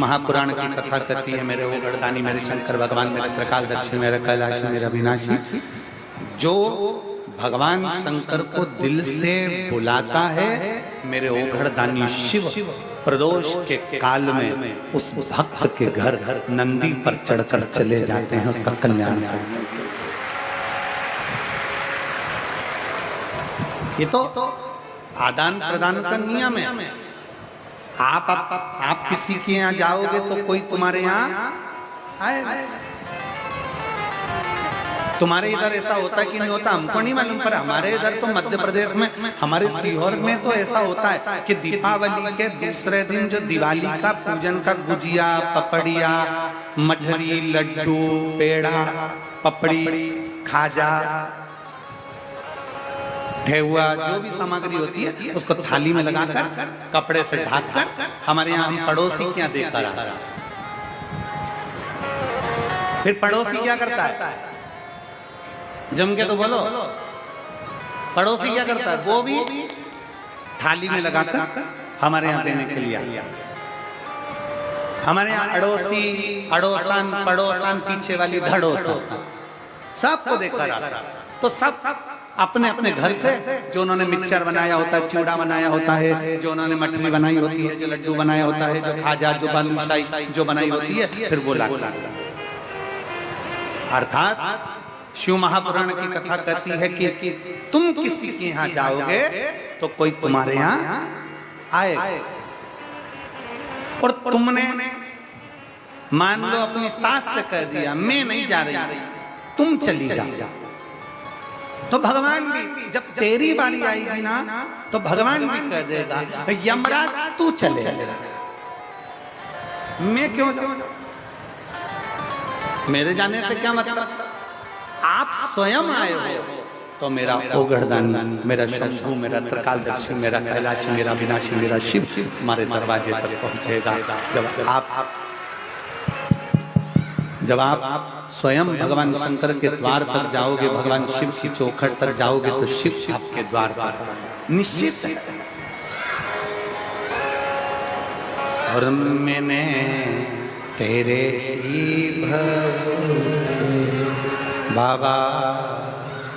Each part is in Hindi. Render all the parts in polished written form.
महापुराण की कथा कहती है, मेरे ओगड़दानी, मेरे शंकर भगवान, मेरे त्रिकालदर्शी, मेरे कैलाशी, मेरे अविनाशी, जो भगवान शंकर को दिल से बुलाता है, मेरे ओगड़दानी शिव प्रदोष के काल में उस भक्त के घर नंदी पर चढ़कर चले जाते हैं उसका कल्याण करने। ये तो आदान प्रदान का नियम है। आप किसी के यहाँ जाओगे तो कोई तुम्हारे यहाँ आएगा। तुम्हारे इधर ऐसा होता कि नहीं होता हमको नहीं मालूम, पर हमारे इधर तो मध्य प्रदेश में, हमारे सीहोर में तो ऐसा होता है कि दीपावली के दूसरे दिन जो दिवाली का पूजन का गुजिया, पपड़िया, मठरी, लड्डू, पेड़ा, पपड़ी, खाजा, ठेहुआ, जो भी सामग्री होती है उसको थाली में लगाकर कपड़े से ढककर हमारे यहाँ हम पड़ोसी के यहाँ देकर आता है। फिर पड़ोसी क्या करता है, जम के तो बोलो, पड़ोसी क्या करता है, वो भी थाली में लगाकर हमारे यहाँ देने के लिए आया। हमारे यहाँ अड़ोसी, अड़ोसन, पड़ोसन, पीछे वाली धड़ोसन सबको देकर आता। तो सब अपने अपने घर से जो उन्होंने मिक्सचर बनाया होता है, चिवड़ा बनाया होता है, जो उन्होंने मठरी बनाई होती है, जो लड्डू बनाया होता है, जो खाजा, जो बालूशाही जो बनाई होती है, फिर वो लाता। अर्थात शिव महापुराण की कथा कहती है कि तुम किसी के यहाँ जाओगे तो कोई तुम्हारे यहाँ आएगा। और तुमने मान लो अपनी सास से कह दिया मैं नहीं जा रही, तुम चली जाओ, तो भगवान भी जब तेरी बारी आएगी ना तो भगवान भी कह देगा यमराज तू चले, मैं क्यों जाऊं, मेरे जाने से क्या मतलब, आप स्वयं आए हो तो मेरा ओगड़दानी, मेरा शंभू, मेरा त्रिकालदर्शी, मेरा कैलाशी, मेरा विनाशी, मेरा शिव हमारे दरवाजे तक पहुंचेगा। जब आप स्वयं भगवान शंकर के द्वार तक जाओगे, भगवान शिव की चौखट तक जाओगे तो शिव आपके द्वार पर निश्चित है। और मैंने तेरे ही भरोसे बाबा,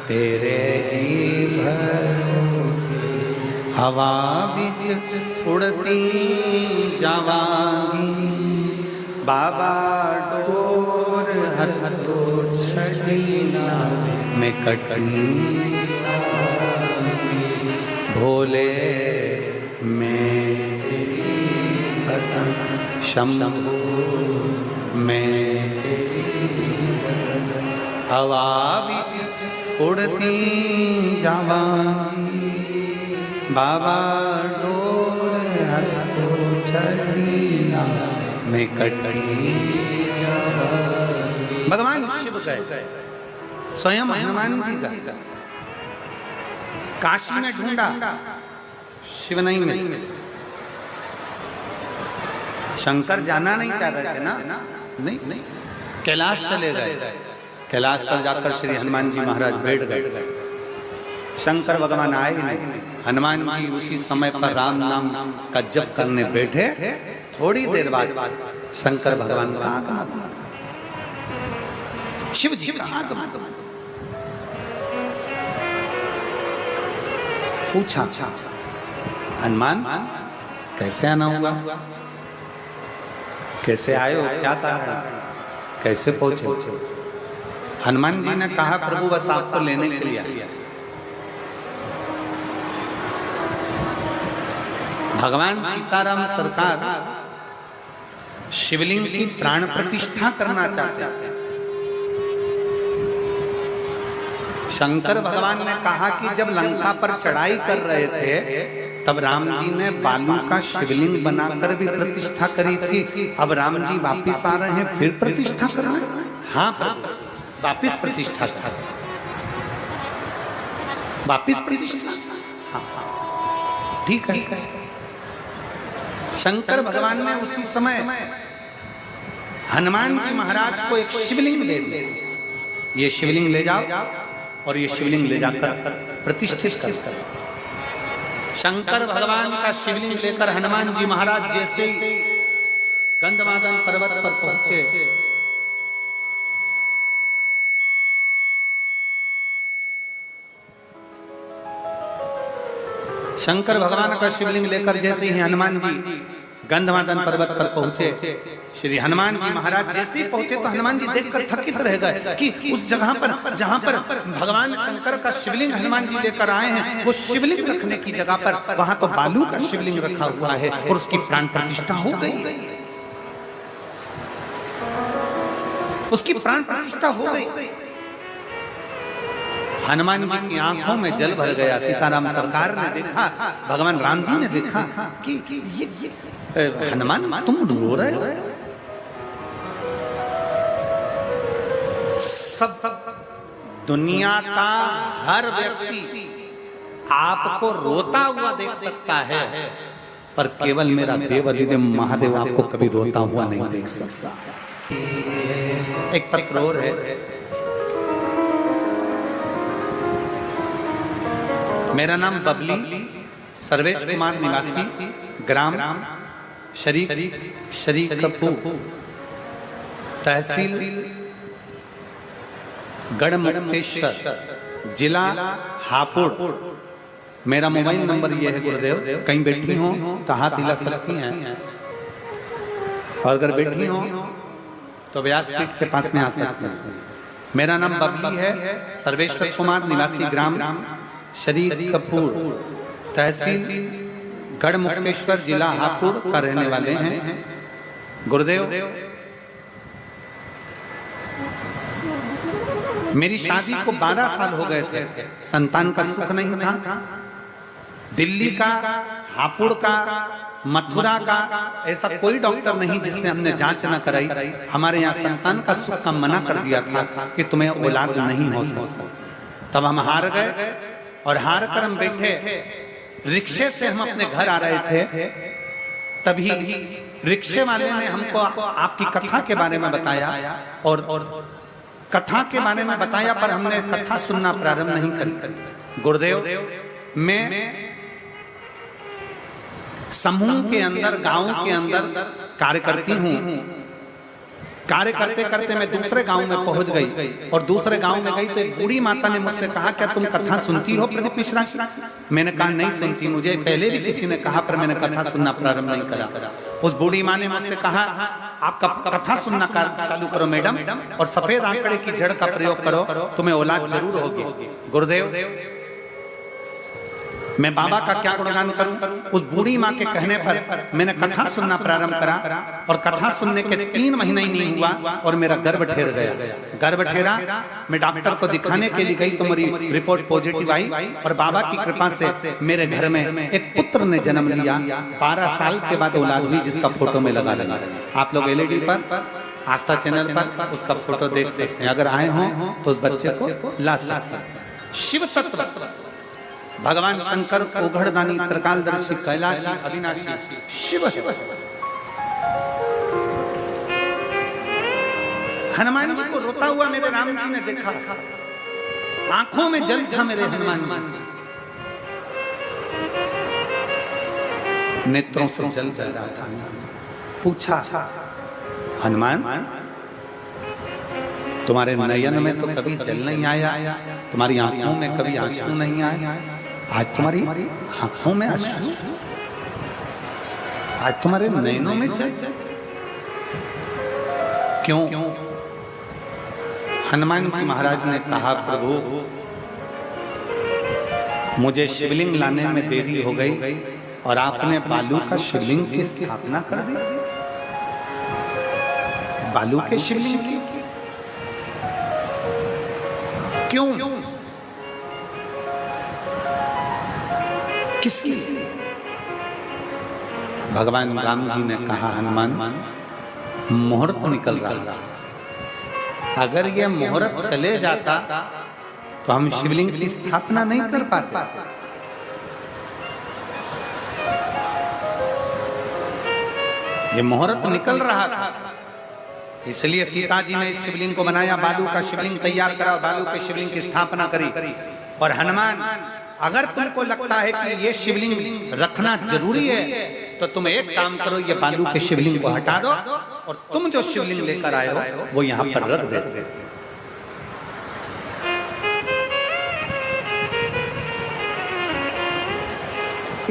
तेरे ही भरोसे हवा बिच उड़ती जावांगी बाबा, डोर हथो छड़ीना में कटी भोले में शंभू में हवा बिच उड़ती जावांगी बाबा, डोर हथो छड़ीना में कटी। भगवान शिव गए, स्वयं हनुमान जी का काशी में ढूंढा, शिव नहीं मिले। शंकर जाना नहीं चाह रहे थे ना, नहीं, कैलाश चले गए। कैलाश पर जाकर श्री हनुमान जी महाराज बैठ गए। शंकर भगवान आए नहीं। हनुमान जी उसी समय पर राम नाम का जप करने बैठे। थोड़ी देर बाद शंकर भगवान का आगमन, शिव जी का आगमन। पूछा हनुमान कैसे आना हुआ, कैसे आए हो, क्या कारण, कैसे पहुंचे। हनुमान जी ने कहा प्रभु बस आपको लेने के लिए आया। भगवान सीताराम सरकार शिवलिंग की प्राण प्रतिष्ठा करना चाहते हैं। शंकर भगवान ने कहा कि जब लंका पर चढ़ाई कर रहे थे तब राम जी ने बालू का शिवलिंग बनाकर भी प्रतिष्ठा करी थी। अब राम जी वापिस आ रहे हैं, फिर प्रतिष्ठा कर रहे हैं। हाँ वापिस प्रतिष्ठा कर, वापिस प्रतिष्ठा, ठीक है। शंकर भगवान ने उसी समय हनुमान जी महाराज को एक शिवलिंग दे दिया, ये शिवलिंग ले जाओ और ये शिवलिंग ले जाकर प्रतिष्ठित कर। शंकर भगवान का शिवलिंग लेकर हनुमान जी महाराज जैसे गंधमादन पर्वत पर पहुंचे। शंकर भगवान का शिवलिंग लेकर जैसे ही हनुमान जी गंधमादन पर्वत पर पहुंचे, श्री हनुमान जी महाराज जैसे ही पहुंचे तो हनुमान जी देखकर थकित रह गए कि उस जगह पर जहां पर भगवान शंकर का शिवलिंग हनुमान जी लेकर आए हैं, वो शिवलिंग रखने की जगह पर वहां तो बालू का शिवलिंग रखा हुआ है और उसकी प्राण प्रतिष्ठा हो गई, उसकी प्राण प्रतिष्ठा हो गई। हनुमान जी की आंखों में जल भर गया। सीताराम सरकार ने देखा, भगवान राम जी ने देखा कि ये हनुमान तुम रो रहे हो। सब दुनिया का हर व्यक्ति आपको रोता हुआ देख सकता है, पर केवल मेरा देव अधिदेव महादेव आपको कभी रोता हुआ नहीं देख सकता। एक पत्र और है, मेरा नाम बबली सर्वेश कुमार निवासी ग्राम शरीकपुर तहसील गढ़मुक्तेश्वर जिला हापुड़। मेरा मोबाइल नंबर ये है गुरुदेव, कहीं बैठी हो तो हाथ हिला सकती हैं, और अगर बैठी हो तो व्यासपीठ के पास में आ सकते हैं। मेरा नाम बबली है, सर्वेश्वर कुमार निवासी ग्राम शरीकपुर तहसील गढ़मुक्तेश्वर जिला हापुड़ का रहने वाले हैं। गुरुदेव, मेरी शादी को 12 साल हो गए थे, संतान का सुख नहीं था। दिल्ली का, हापुड़ का, मथुरा का ऐसा कोई डॉक्टर नहीं जिससे हमने जांच न कराई। हमारे यहाँ संतान का सुख का मना कर दिया था कि तुम्हें औलाद नहीं हो सकता। तब हम हार गए, और हार कर हम बैठे। रिक्शे से हम अपने घर आ रहे थे, तभी रिक्शे वाले ने हमको आपकी कथा के बारे में बताया, और कथा के बारे में बताया, पर हमने कथा सुनना प्रारंभ नहीं करी। गुरुदेव, मैं समूह के अंदर, गांव के अंदर कार्य करती हूँ। कार्य करते करते मैं दूसरे गांव में पहुंच गई, और दूसरे गांव में गई तो एक बूढ़ी माता ने मुझसे कहा, क्या तुम कथा सुनती हो प्रदीप मिश्रा की? मैंने कहा नहीं सुनती, मुझे पहले भी किसी ने कहा, पर मैंने कथा सुनना प्रारंभ नहीं करा। उस बूढ़ी माँ ने मुझसे कहा, आप कथा सुनना चालू करो मैडम, और सफेद आंकड़े की जड़ का प्रयोग करो, तुम्हें औलाद जरूर होगी। गुरुदेव, मैं बाबा का क्या गुणगान करूं? उस बूढ़ी माँ के कहने पर मैंने कथा सुनना प्रारंभ करा, और कथा सुनने के 3 महीने ही नहीं हुआ और मेरा गर्भ ठहर गया। गर्भ ठहरा, मैं डॉक्टर को दिखाने के लिए गई तो मेरी रिपोर्ट पॉजिटिव आई, और बाबा की कृपा से मेरे घर में एक पुत्र ने जन्म लिया। 12 साल के बाद औलाद हुई, जिसका फोटो में लगा लगा। आप लोग LED पर, आस्था चैनल पर उसका फोटो देख सकते हैं। अगर आए हों तो उस बच्चे को ला सकते हैं। शिव तत्व भगवान शंकर ओघड़दानी त्रिकालदर्शी कैलाशी अविनाशी शिव। हनुमान जी को रोता हुआ मेरे राम जी ने देखा, आंखों में जल था मेरे हनुमान जी, नेत्रों से जल बह रहा था। पूछा, हनुमान तुम्हारे नयन में तो कभी जल नहीं आया, तुम्हारी आंखों में कभी आंसू नहीं आया, आज तुम्हारी आंखों में आंसू, आज तुम्हारे नयनों में जल क्यों? हनुमान जी महाराज ने कहा, प्रभु मुझे शिवलिंग लाने में देरी हो गई, और आपने बालू का शिवलिंग की स्थापना कर दी। बालू के शिवलिंग की क्यों? किस लिए? भगवान राम जी ने कहा, हनुमान मुहूर्त निकल रहा था, अगर ये मुहूर्त चले जाता तो हम शिवलिंग की स्थापना नहीं कर पाते। ये मुहूर्त निकल रहा था, इसलिए सीता जी ने इस शिवलिंग को बनाया, बालू का शिवलिंग तैयार करा, बालू के शिवलिंग की स्थापना करी। और हनुमान, अगर तुमको लगता है कि ये शिवलिंग रखना जरूरी है तो तुम एक काम करो, ये बालू के शिवलिंग को हटा दो और तुम जो शिवलिंग लेकर आए हो वो यहां पर रख देते।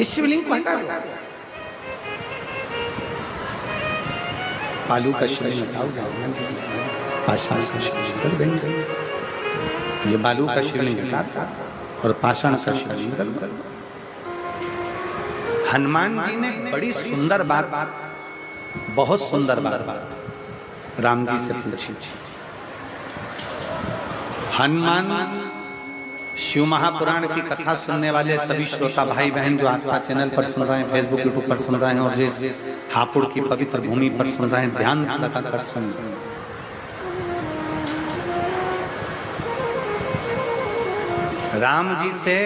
इस शिवलिंग को हटा दो, बालू का शिवलिंग हटाओ, पाषाण का शिवलिंग रख देंगे। ये बालू का शिवलिंग हटा दो और पाषाण का शिवलिंग रख दो। हनुमान जी ने बड़ी सुंदर बात, बहुत सुंदर बात राम जी से पूछी। हनुमान शिव महापुराण की कथा सुनने वाले सभी श्रोता भाई बहन जो आस्था चैनल पर सुन रहे हैं, फेसबुक यूट्यूब पर सुन रहे हैं और जिस हापुड़ की पवित्र भूमि पर सुन रहे हैं, ध्यान लगाकर सुन। राम जी से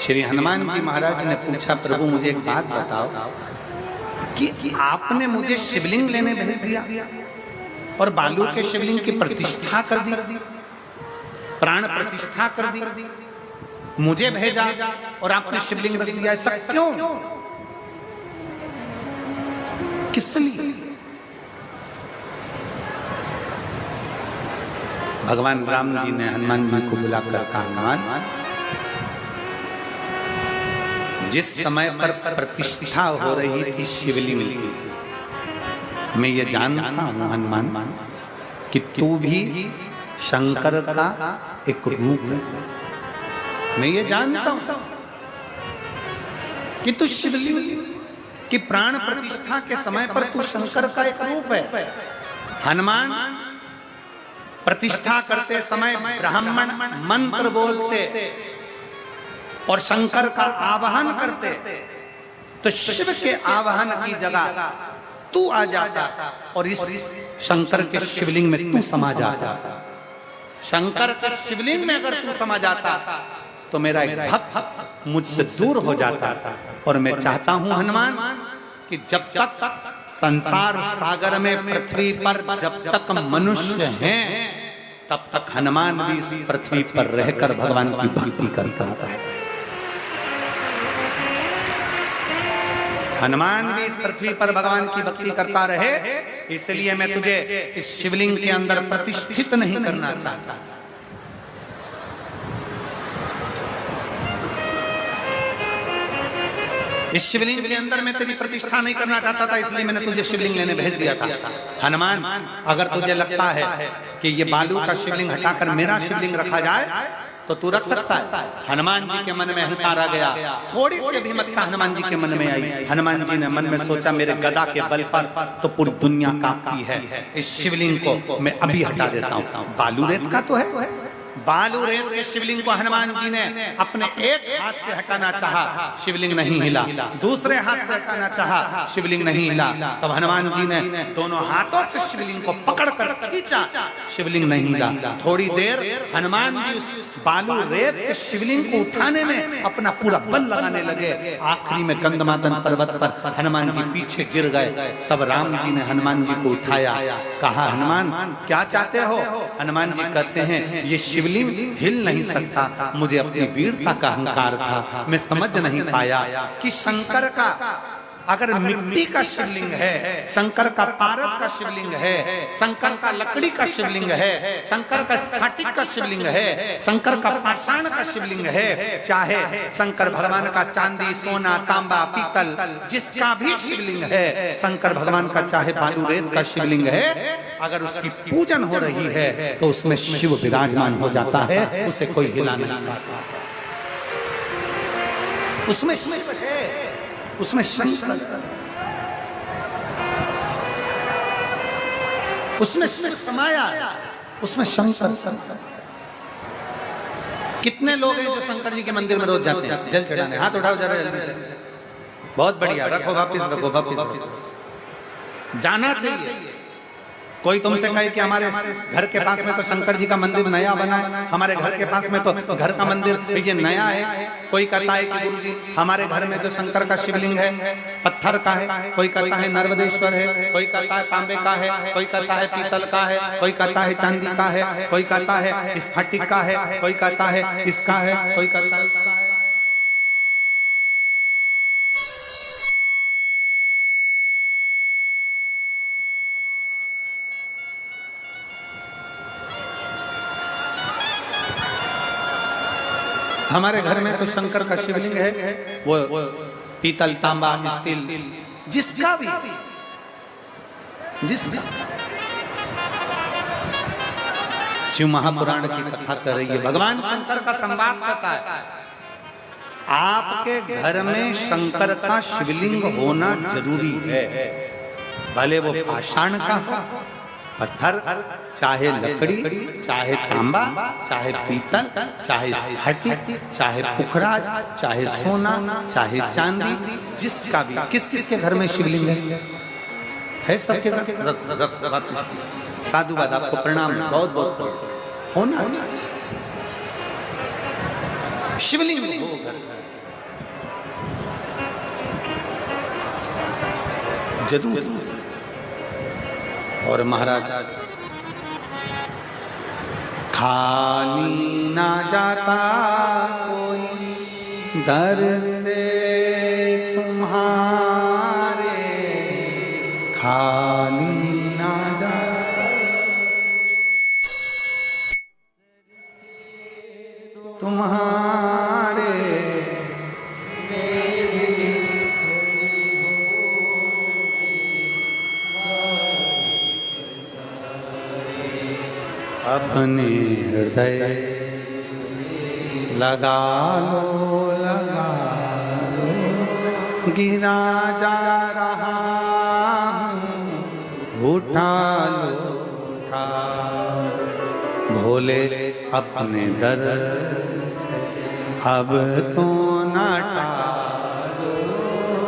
श्री हनुमान जी महाराज ने पूछा, प्रभु मुझे एक बात बताओ कि आपने मुझे शिवलिंग लेने भेज दिया और बालू के शिवलिंग की प्रतिष्ठा कर दी, प्राण प्रतिष्ठा कर दी, मुझे भेजा और आपने शिवलिंग रख दिया, ऐसा क्यों, किस लिए? भगवान राम जी ने हनुमान जी को बुलाकर कहा, हनुमान जिस समय पर प्रतिष्ठा हो रही थी शिवलिंग की, मैं ये जानता हूं हनुमान कि तू भी शंकर का एक रूप है। मैं ये जानता हूं कि तू शिवलिंग की प्राण प्रतिष्ठा के समय पर तू शंकर का एक रूप है। हनुमान प्रतिष्ठा करते समय ब्राह्मण मंत्र बोलते और शंकर का आवाहन करते, तो शिव के आवाहन की जगह तू आ जाता और इस शंकर के शिवलिंग में तू समा जाता। शंकर के शिवलिंग में अगर तू समा जाता तो मेरा एक भक्त मुझसे दूर हो जाता। और मैं चाहता हूं हनुमान कि जब तक संसार सागर में पृथ्वी पर जब तक मनुष्य हैं तब तक हनुमान भी इस पृथ्वी पर रहकर भगवान की भक्ति करता है। हनुमान भी इस पृथ्वी पर भगवान की भक्ति करता रहे, इसलिए मैं तुझे इस शिवलिंग के अंदर प्रतिष्ठित नहीं करना चाहता। इस शिवलिंग के अंदर मैं तेरी प्रतिष्ठा नहीं करना चाहता था, इसलिए मैंने तुझे शिवलिंग लेने भेज दिया था। हनुमान अगर तुझे लगता है कि ये बालू का शिवलिंग हटाकर मेरा शिवलिंग रखा जाए तो तू रख सकता है। हनुमान जी के मन में अहंकार आ गया, थोड़ी सी अभिमतता हनुमान जी के मन में आई। हनुमान जी ने मन में सोचा, मेरे गदा के बल पर तो पूरी दुनिया कांपती है, इस शिवलिंग को मैं अभी हटा देता हूँ। बालू रेत का तो है। बालू रेत के शिवलिंग को हनुमान जी ने अपने एक हाथ से हटाना चाहा, शिवलिंग नहीं हिला। दूसरे हाथ से हटाना चाहा, शिवलिंग नहीं हिला। तब हनुमान जी ने दोनों हाथों से शिवलिंग को पकड़कर खींचा, शिवलिंग नहीं हिला। थोड़ी देर हनुमान जी उस बालू रेत के शिवलिंग को उठाने में अपना पूरा बल लगाने लगे। आखिरी में गंधमादन पर्वत पर हनुमान जी पीछे गिर गए। तब राम जी ने हनुमान जी को उठाया, कहा, हनुमान क्या चाहते हो? हनुमान जी कहते हैं, ये शिवलिंग हिल नहीं सकता, मुझे अपनी वीरता का अहंकार था। मैं समझ नहीं पाया कि शंकर का अगर मिट्टी का शिवलिंग है, शंकर का पारद का शिवलिंग है, शंकर का लकड़ी का शिवलिंग है, शंकर का स्फटिक का शिवलिंग है, शंकर का पाषाण का शिवलिंग है, चाहे शंकर भगवान का चांदी सोना तांबा पीतल जिसका भी शिवलिंग है, शंकर भगवान का चाहे बालू रेत का शिवलिंग है, अगर उसकी पूजन हो रही है तो उसमें शिव विराजमान हो जाता है, उसे कोई हिला नहीं पाता। उसमें शिव है, उसमें शंकर, उसमें शिव समाया, उसमें शंकर। कितने लोग हैं जो शंकर जी के मंदिर में रोज जाते हैं जल चढ़ाने? हाथ उठाओ जरा जल्दी से। बहुत बढ़िया, रखो वापिस, रखो वापिस। जाना चाहिए। कोई तुमसे कहे कि हमारे घर के पास में तो शंकर जी का मंदिर नया बना है, हमारे घर के पास में तो घर का मंदिर ये नया है। कोई कहता है कि गुरुजी हमारे घर में जो शंकर का शिवलिंग है पत्थर का है, कोई कहता है नर्मदेश्वर है, कोई कहता है तांबे का है, कोई कहता है पीतल का है, कोई कहता है चांदी का है, कोई कहता है स्फटिक का है, कोई कहता है इसका है, कोई कहता है उसका है। हमारे घर में तो शंकर का शिवलिंग है, वो पीतल, तांबा, स्टील, जिसका भी शिव महापुराण की कथा कर रही है। भगवान शंकर का संवाद करता है, आपके घर में शंकर का शिवलिंग होना जरूरी है, भले वो पाषाण का हो, पत्थर, चाहे लकड़ी, चाहे तांबा, चाहे पीतल, चाहे स्फटिक, चाहे पुखराज, चाहे सोना, चाहे चांदी, जिसका भी। किस किस के घर में शिवलिंग है सबके घर। साधुवाद, आपको प्रणाम, बहुत बहुत होना शिवलिंग हो घर जरूर। और महाराज, खाली ना जाता कोई दर से तुम्हारे, खाली ना जाता तुम्हारे, अपने हृदय लगा लो, गिरा जा रहा हूँ, उठा लो, उठा भोले अपने दर से अब तो ना टालो,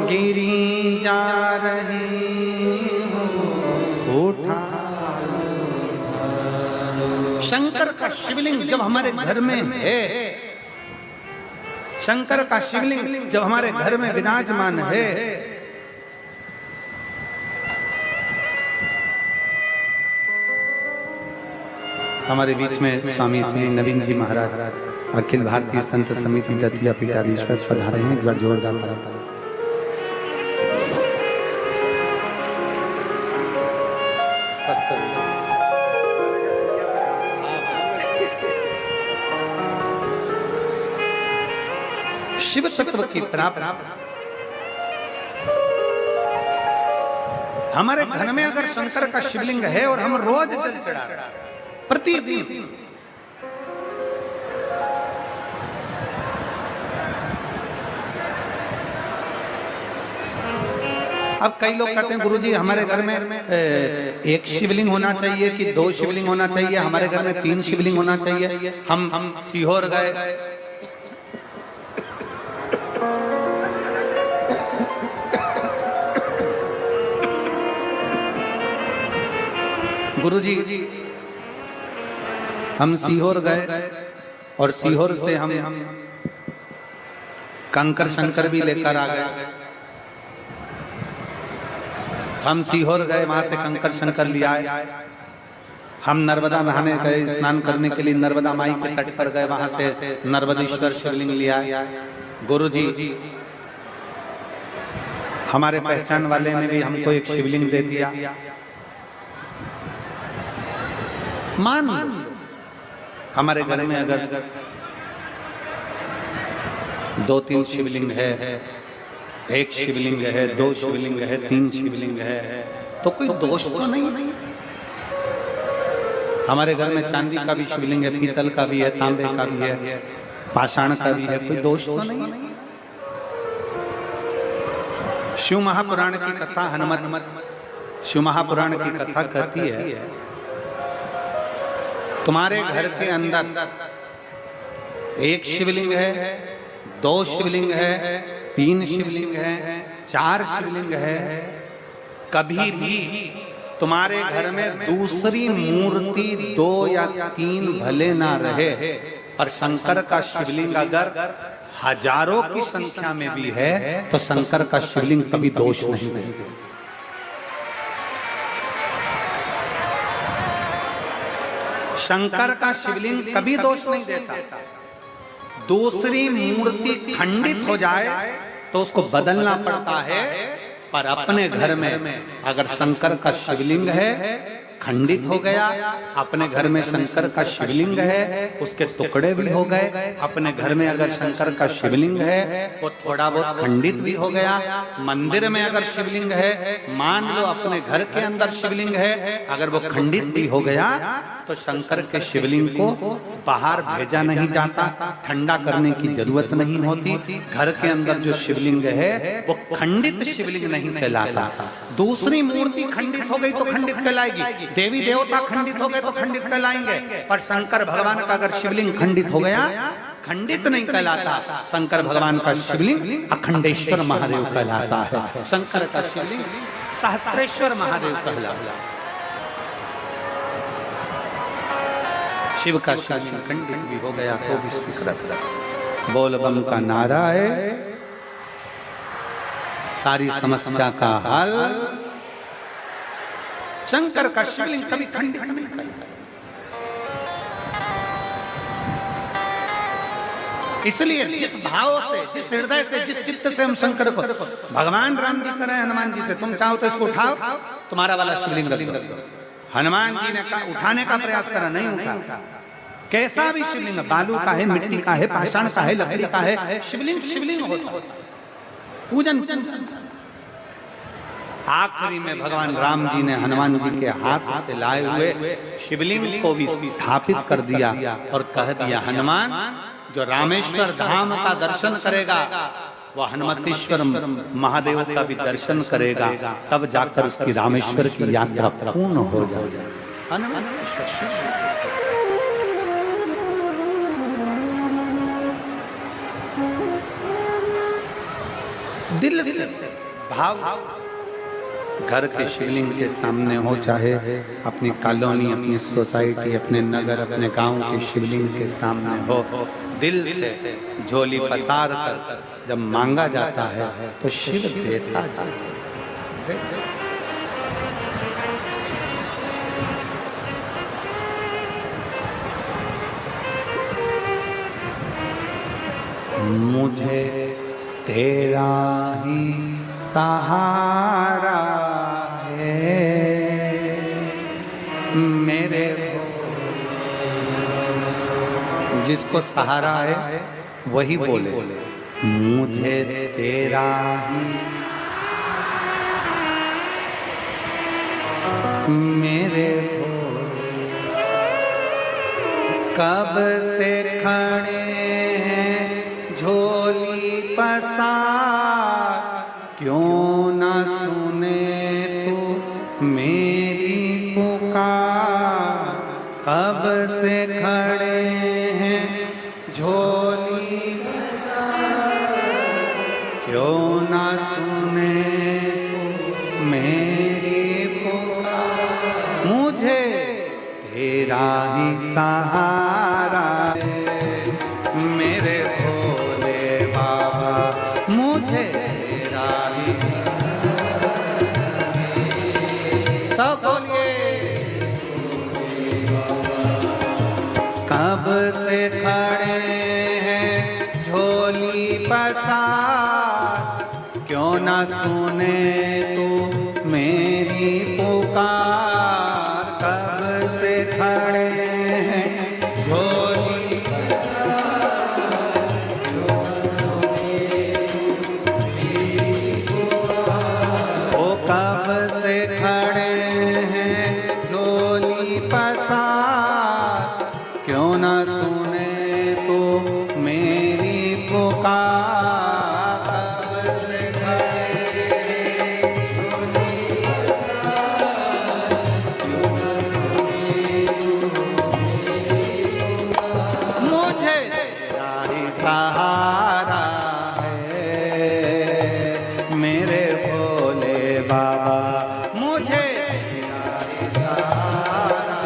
गिरी जा रही हूँ, उठा। शंकर का शिवलिंग जब हमारे घर में है, शंकर का शिवलिंग जब हमारे घर में विराजमान है, हमारे बीच में स्वामी श्री नवीन जी महाराज, अखिल भारतीय संत समिति दतिया पीठाधीश्वर पधारे हैं। एक बार जोरदार ताली। शिव तत्व की प्राप्ति हमारे घर में अगर शंकर का शिवलिंग है और हम रोज जल चढ़ा रहे हैं प्रतिदिन, अब कई लोग कहते हैं गुरुजी हमारे घर में एक शिवलिंग होना चाहिए कि दो शिवलिंग होना चाहिए, हमारे घर में 3 शिवलिंग होना चाहिए। हम सीहोर गए, गुरुजी हम सीहोर गए और सीहोर से हम कंकर शंकर भी लेकर आ गए। हम सीहोर गए, वहां से कंकर शंकर ले आए। हम नर्मदा नहाने गए, स्नान करने के लिए नर्मदा माई के तट पर गए, वहां से नर्मदेश्वर शिवलिंग ले आए। गुरुजी हमारे पहचान वाले ने भी हमको एक शिवलिंग दे दिया। मान लो हमारे घर में अगर 2-3 शिवलिंग है, एक शिवलिंग है, 2 शिवलिंग है, 3 शिवलिंग है, तो कोई दोष तो नहीं। हमारे घर में चांदी का भी शिवलिंग है, पीतल का भी है, तांबे का भी है, पाषाण का भी है, कोई दोष तो नहीं। शिव महापुराण की कथा, हनुमत शिव महापुराण की कथा कहती है तुम्हारे घर के अंदर 1 शिवलिंग है, 2 शिवलिंग है, 3 शिवलिंग है, 4 शिवलिंग है, कभी भी तुम्हारे घर में दूसरी मूर्ति 2 या 3 भले ना रहे, पर शंकर का शिवलिंग अगर हजारों की संख्या में भी है तो शंकर का शिवलिंग कभी दोष नहीं देगा। शंकर का शिवलिंग कभी दोष नहीं देता। दूसरी मूर्ति खंडित हो जाए तो उसको बदलना पड़ता है, पर अपने घर में अगर शंकर का शिवलिंग है खंडित हो गया। अपने घर में शंकर का शिवलिंग है, उसके टुकड़े भी हो गए। अपने घर में अगर शंकर का शिवलिंग है वो थोड़ा बहुत खंडित भी हो गया। मंदिर में अगर शिवलिंग है, मान लो अपने घर के अंदर शिवलिंग है, अगर वो खंडित भी हो गया तो शंकर के शिवलिंग को बाहर भेजा नहीं जाता, ठंडा करने की जरूरत नहीं होती। घर के अंदर जो शिवलिंग है वो खंडित शिवलिंग नहीं कहलाता। दूसरी मूर्ति खंडित हो गई तो खंडित कहलाएगी, देवी देवता खंडित हो गए तो खंडित कहलाएंगे, पर शंकर भगवान का अगर शिवलिंग खंडित हो गया खंडित नहीं कहलाता। शंकर भगवान का शिवलिंग अखंडेश्वर महादेव कहलाता है। शंकर का शिवलिंग सहस्त्रेश्वर महादेव कहलाता है। शिव का शिवलिंग खंडित भी हो गया तो भी स्वीकृत। बोल बम का नारा है, सारी समस्या का हल। शंकर का शिवलिंग कभी खंडित नहीं कहलाता। इसलिए जिस भाव से, जिस हृदय से, जिस चित्त से हम शंकर को, भगवान राम जी करें हनुमान जी से, तुम चाहो तो इसको उठाओ, तुम्हारा वाला शिवलिंग रख दो। हनुमान जी ने कहा उठाने का प्रयास करा, नहीं उठा। कैसा भी शिवलिंग, बालू का है, मिट्टी का है, पाषाण का है, लकड़ी का है, शिवलिंग शिवलिंग होता। पूजन आखिरी में भगवान राम जी ने हनुमान जी के हाथ से लाए हुए शिवलिंग को भी स्थापित कर दिया और कह दिया, हनुमान जो रामेश्वर धाम का दर्शन करेगा वह हनुमतेश्वर महादेव का भी दर्शन करेगा, तब जाकर उसकी रामेश्वर की यात्रा पूर्ण हो जाएगी। दिल से भाव घर के शिवलिंग के सामने हो, चाहे अपनी कॉलोनी, अपनी सोसाइटी, अपने नगर, अपने गांव के शिवलिंग के सामने हो, दिल से झोली पसार कर जब मांगा जाता है तो शिव देता जाता है। मुझे तेरा ही सहारा है मेरे, जिसको सहारा है वही बोले, मुझे तेरा ही मेरे कब से खड़े हैं झोली पसार, क्यों ना सुने तू मेरी पुकार। कब से खड़े हैं झोली पसार, क्यों ना सुने तू मेरी पुकार। मुझे तेरा ही सहारा मेरे भोले बाबा, मुझे तेरा ही। सब बोलिए, कब से खड़े हैं झोली पसार, क्यों ना सुने तू मेरी पुकार। कब से खड़े हैं झोली पसार, क्यों ना सुने तू मेरी पुकार। ओ कब से खड़े हैं झोली पसार, क्यों ना सुने तो मेरी पुकार। कब से खड़े हैं झोली पसार, क्यों ना सुने तो मेरी पुकार। मुझे तेरा ही सहारा है मेरे भोले बाबा, मुझे तेरा ही सहारा।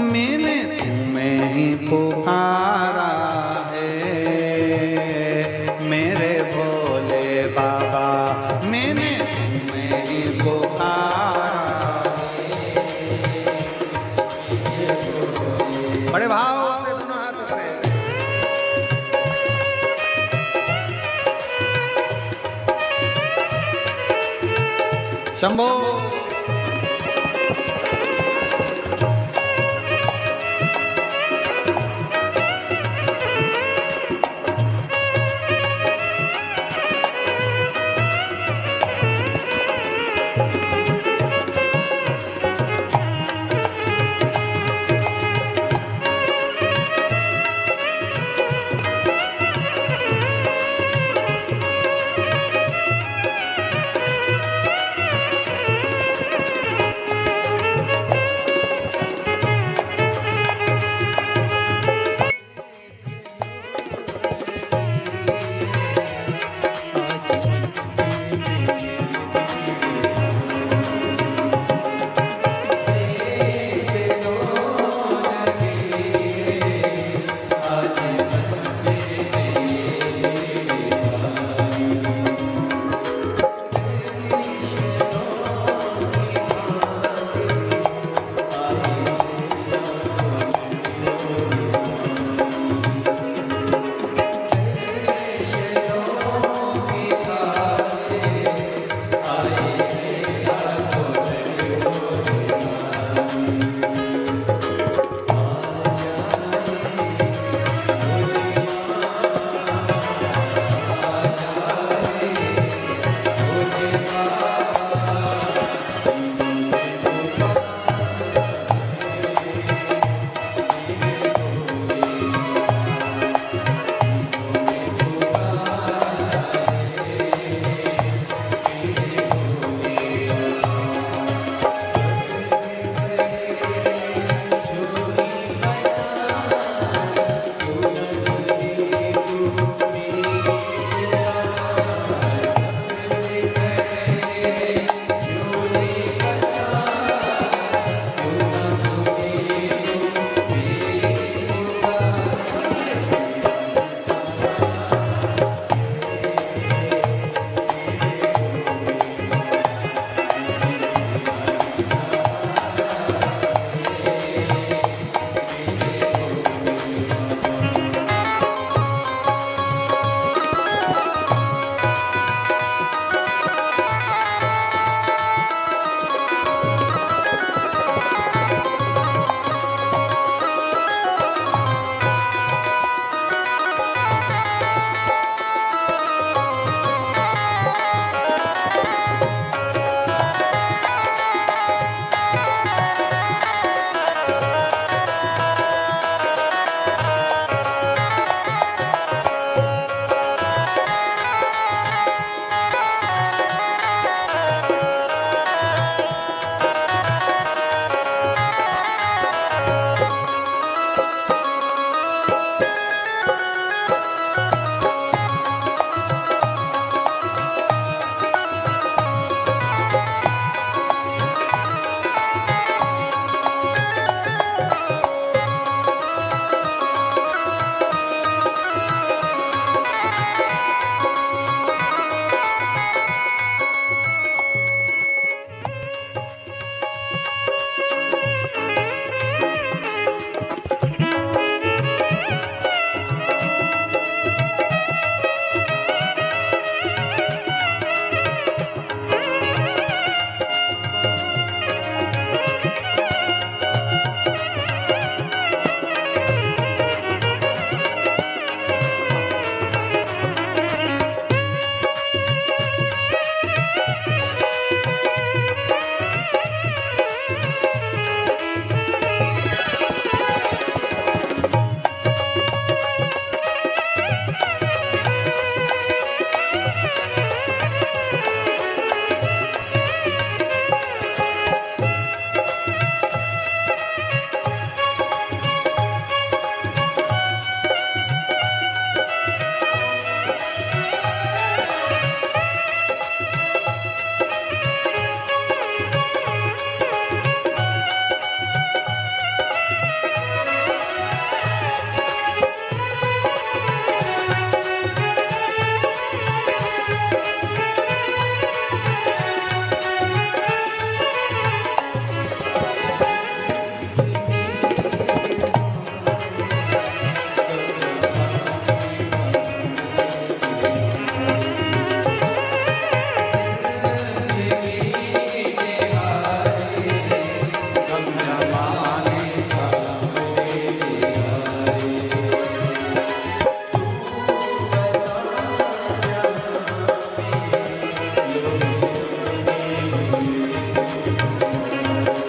मैंने तुम्हें ही पुकारा है मेरे भोले बाबा, मैंने तुम्हें ही पुकारा है। बड़े भाव से दोनों हाथ से शंभो।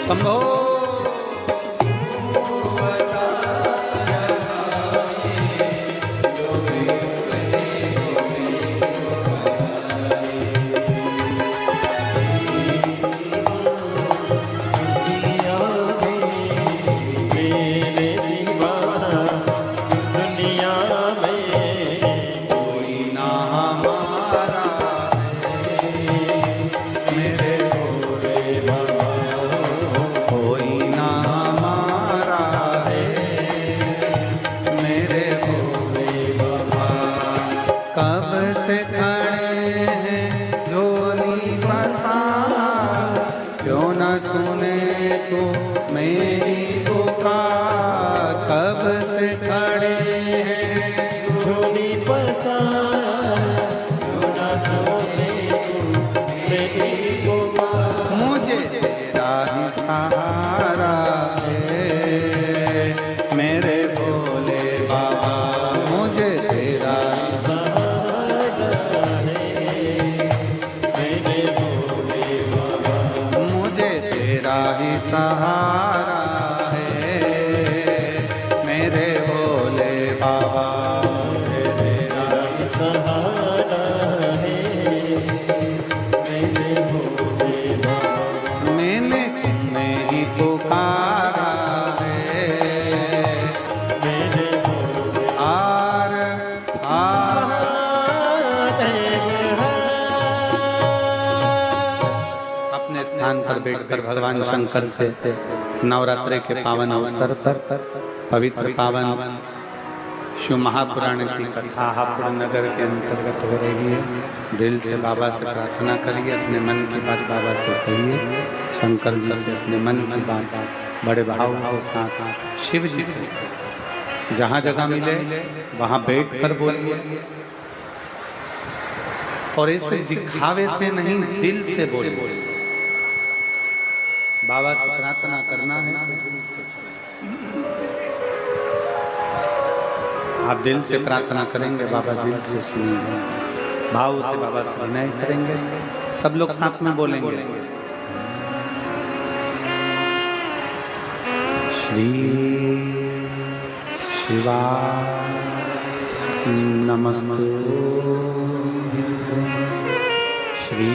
शंभो बैठकर भगवान शंकर से नवरात्रि के पावन अवसर पर पवित्र पावन शिव महापुराण की कथा हापुड़ नगर के अंतर्गत हो रही है। दिल से बाबा से प्रार्थना करिए, अपने मन की बात बाबा से कहिए, शंकर जी से अपने मन की बात बड़े भाव के साथ शिव जी से जहाँ जगह मिले वहाँ बैठ कर बोलिए, और इसे दिखावे से नहीं दिल से बोलिए। बाबा से प्रार्थना करना है, आप दिल से प्रार्थना करेंगे, बाबा दिल से सुनेंगे, भाव से बाबा से विनय करेंगे। सब लोग साथ में बोलेंगे, श्री शिवा नमस्तु, श्री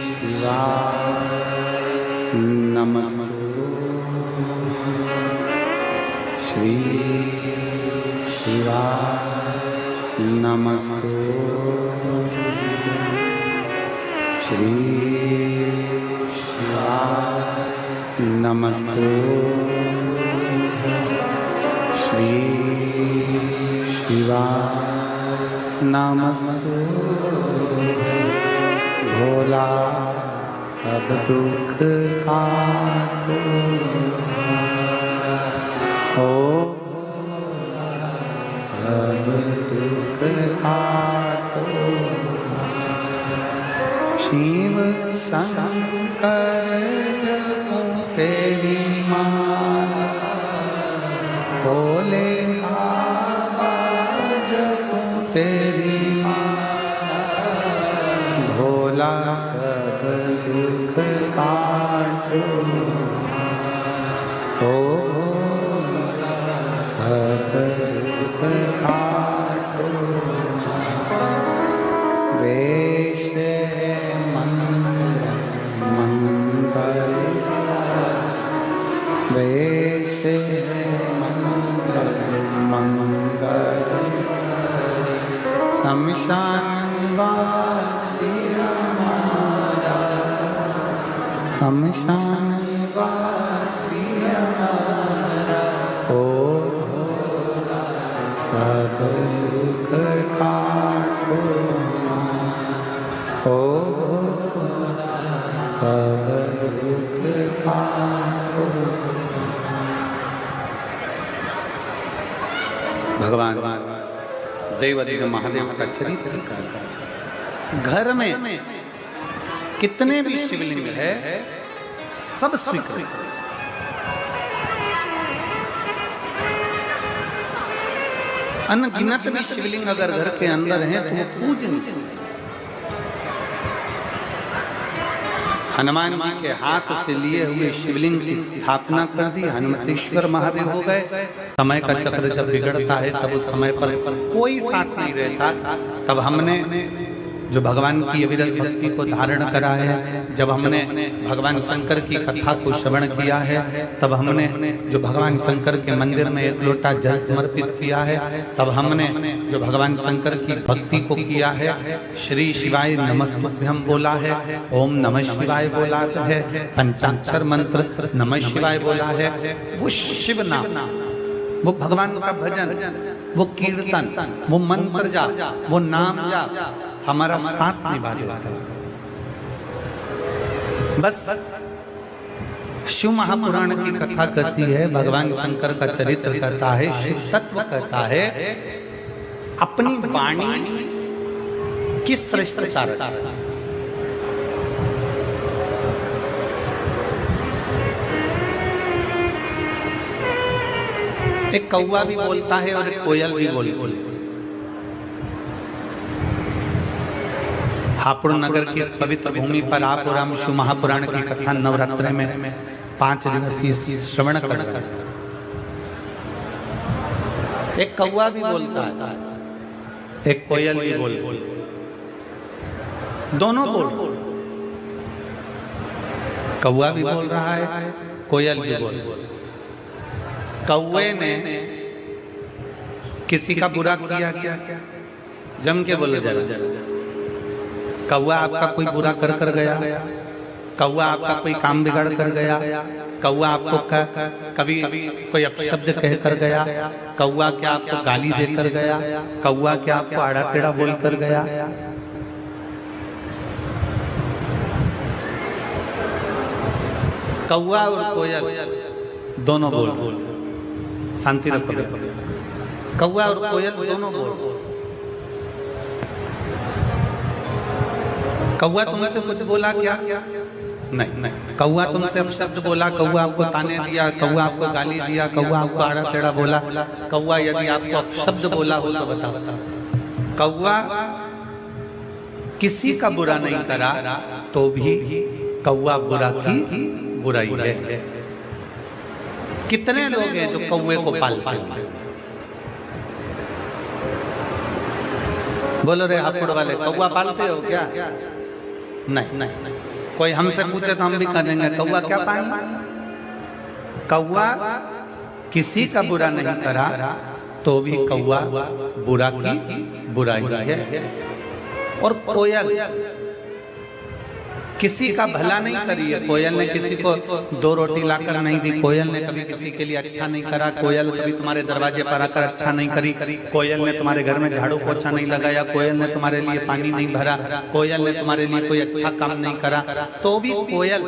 शिवा नमस्तु, श्री शिवा नमस्तु, श्री शिवा नमस्तु, श्री शिवा नमस्तु। भोला सब दुख काटो, ओ सब दुख काटो। शिव शंकर जपो तेरी माला, भोले बाबा जपो तेरी माला, भोला सब दुख काटो, ओ भोला सब दुख काटो। वेश मंगल मंगल, वेश मंगल मंगल, शमशान वासी हमारा, शमशान वासी हमारा, ओ भोला सब दुख काटो, ओ भोला सब दुख काटो। भगवान देवाधिदेव महादेव का चरित्र का घर में कितने भी शिवलिंग है सब स्वीकृत। अनगिनत भी शिवलिंग अगर घर के अंदर हैं तो वो पूजनीय। हनुमान जी के हाथ से लिए हुए शिवलिंग की स्थापना कर दी, हनुमतेश्वर महादेव हो गए। समय का चक्र जब बिगड़ता है तब उस समय पर कोई साथ नहीं रहता, तब हमने जो भगवान की अविरल भक्ति को धारण करा है, जब हमने भगवान शंकर की कथा को श्रवण किया है, तब हमने जो भगवान शंकर के मंदिर में एक लोटा जल समर्पित किया है, तब हमने जो भगवान शंकर की भक्ति को किया है, श्री शिवाय नमस्तुभ्यं बोला है, ओम नमः शिवाय बोला है, पंचाक्षर मंत्र नमः शिवाय बोला है, वो शिव नाम, वो भगवान का भजन, वो कीर्तन, वो मंत्र जाप, वो नाम जाप हमारा साथ निभा देता है। बस शिव महापुराण की कथा कहती है, भगवान शंकर का चरित्र कहता है, शिव तत्व कहता है, अपनी वाणी की श्रेष्ठता रखता है। एक कौवा भी बोलता है और एक कोयल भी बोलती है। हापुड़ नगर की इस पवित्र भूमि पर आप और हम शिव महापुराण की कथा नवरात्रि में 5 दिवसीय श्रवण कर रहे हैं। एक कौवा भी बोलता है, एक कोयल भी बोलती है, दोनों बोल, कौवा भी बोल रहा है, कोयल भी बोल रहा है। कौवे ने किसी का बुरा किया क्या? जम के बोलो जरा। कौवा आपका कोई बुरा कर गया? कौवा आपका कोई काम बिगाड़ कर गया? कौवा आपको कभी कोई अपशब्द कह कर गया? कौवा क्या आपको गाली देकर गया? कौवा क्या आपको आड़ा टेढ़ा बोल कर गया? कौवा और कोयल दोनों बोल, शांति रखो। कौवा और कोयल दोनों बोल। कौवा तुमसे कुछ बोला क्या? नहीं। कौवा तुमसे अपशब्द बोला, कौवा आपको ताने दिया, कौवा आपको गाली दिया, कौवा आपको आड़ा टेढ़ा बोला? कौवा यदि आपको अपशब्द बोला हो तो बताओ। कौवा किसी का बुरा नहीं करा तो भी कौवा बुरा की बुराई है। कितने लोग हैं जो कौवे को पालते हैं? बोलो रे हापुड़ वाले, कौवा पालते हो क्या? नहीं। कोई हमसे पूछे तो हम भी कह देंगे कौवा क्या पालना? कौवा किसी का बुरा नहीं करा तो भी कौवा बुरा की बुराई है। और कोयल किसी का भला नहीं करी है। कोयल ने किसी को 2 रोटी लाकर नहीं दी, कोयल ने कभी किसी के लिए अच्छा नहीं करा, कोयल कभी तुम्हारे दरवाजे पर आकर अच्छा नहीं करी, कोयल ने तुम्हारे घर में झाड़ू पोछा नहीं लगाया, कोयल ने तुम्हारे लिए पानी नहीं भरा, कोयल ने तुम्हारे लिए कोई अच्छा काम नहीं करा, तो भी कोयल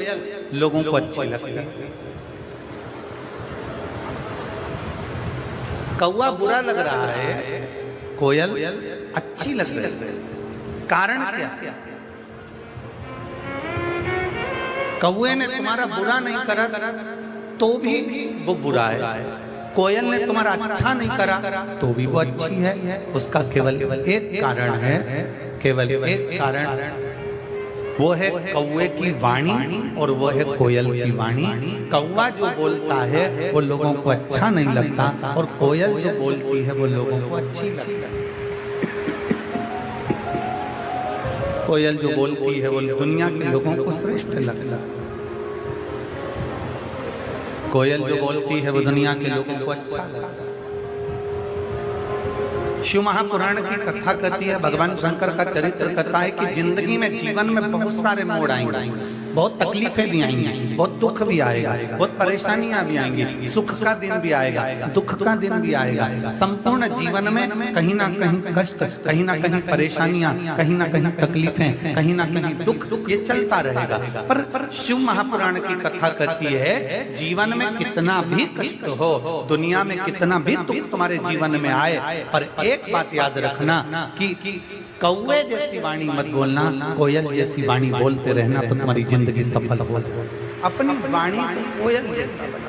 लोगों को अच्छी लगती है। कौवा बुरा लग रहा है, कोयल अच्छी लग रही है। कारण क्या? कौवे ने तुम्हारा बुरा नहीं करा तो भी वो बुरा है, कोयल ने तुम्हारा अच्छा नहीं करा तो भी वो अच्छी है। उसका केवल एक कारण है, केवल एक कारण, वो है कौवे की वाणी और वो है कोयल की वाणी। कौवा जो बोलता है वो लोगों को अच्छा नहीं लगता और कोयल जो बोलती है वो लोगों को अच्छी लगती है। कोयल जो बोलती है वो दुनिया के लोगों को श्रेष्ठ लगता है। कोयल जो बोलती है वो दुनिया के लोगों को अच्छा लगता है। शिव महापुराण की कथा कहती है, भगवान शंकर का चरित्र कहता है कि जिंदगी में, जीवन में बहुत सारे मोड़ आएंगे, बहुत तकलीफें भी आएंगी, बहुत दुख भी आएगा, बहुत परेशानियां भी आएंगी, सुख का दिन भी आएगा, दुख का दिन भी आएगा। संपूर्ण जीवन में कहीं ना कहीं कष्ट, कहीं ना कहीं परेशानियां, कहीं ना कहीं तकलीफें, कहीं ना कहीं दुख, ये चलता रहेगा। पर शिव महापुराण की कथा कहती है, जीवन में कितना भी कष्ट हो, दुनिया में कितना भी दुख तुम्हारे जीवन में आए, पर एक बात याद रखना कि कौवे जैसी वाणी मत बोलना, कोयल जैसी वाणी बोलते रहना तो तुम्हारी जिंदगी सफल हो। अपनी वाणी कोयल जैसी बनाओ।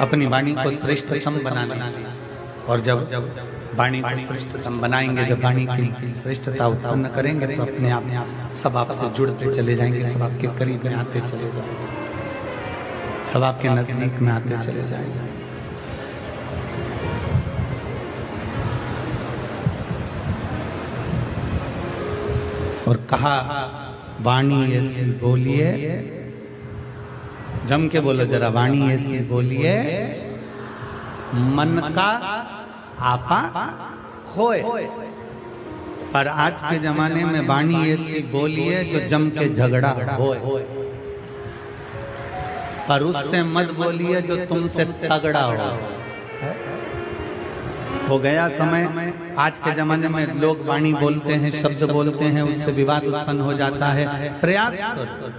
अपनी वाणी को श्रेष्ठतम बनाना। और जब वाणी को श्रेष्ठतम बनाएंगे। जब वाणी की श्रेष्ठता उत्पन्न करेंगे तो अपने आप सब आपसे जुड़ते चले जाएंगे, सब आपके करीब में आते चले जाएंगे, सब आपके नजदीक में आते चले जाएंगे। और कहा वाणी ऐसी बोलिए, जम के बोलो जरा, वाणी ऐसी बोलिए मन का आपा खोए। पर आज के जमाने में वाणी ऐसी बोलिए जो जम के झगड़ा होए, पर उससे मत बोलिए जो तुमसे तगड़ा हो गया समय। आज के जमाने में लोग वाणी बोलते हैं, शब्द बोलते हैं, उससे विवाद उत्पन्न हो जाता है। प्रयास करो,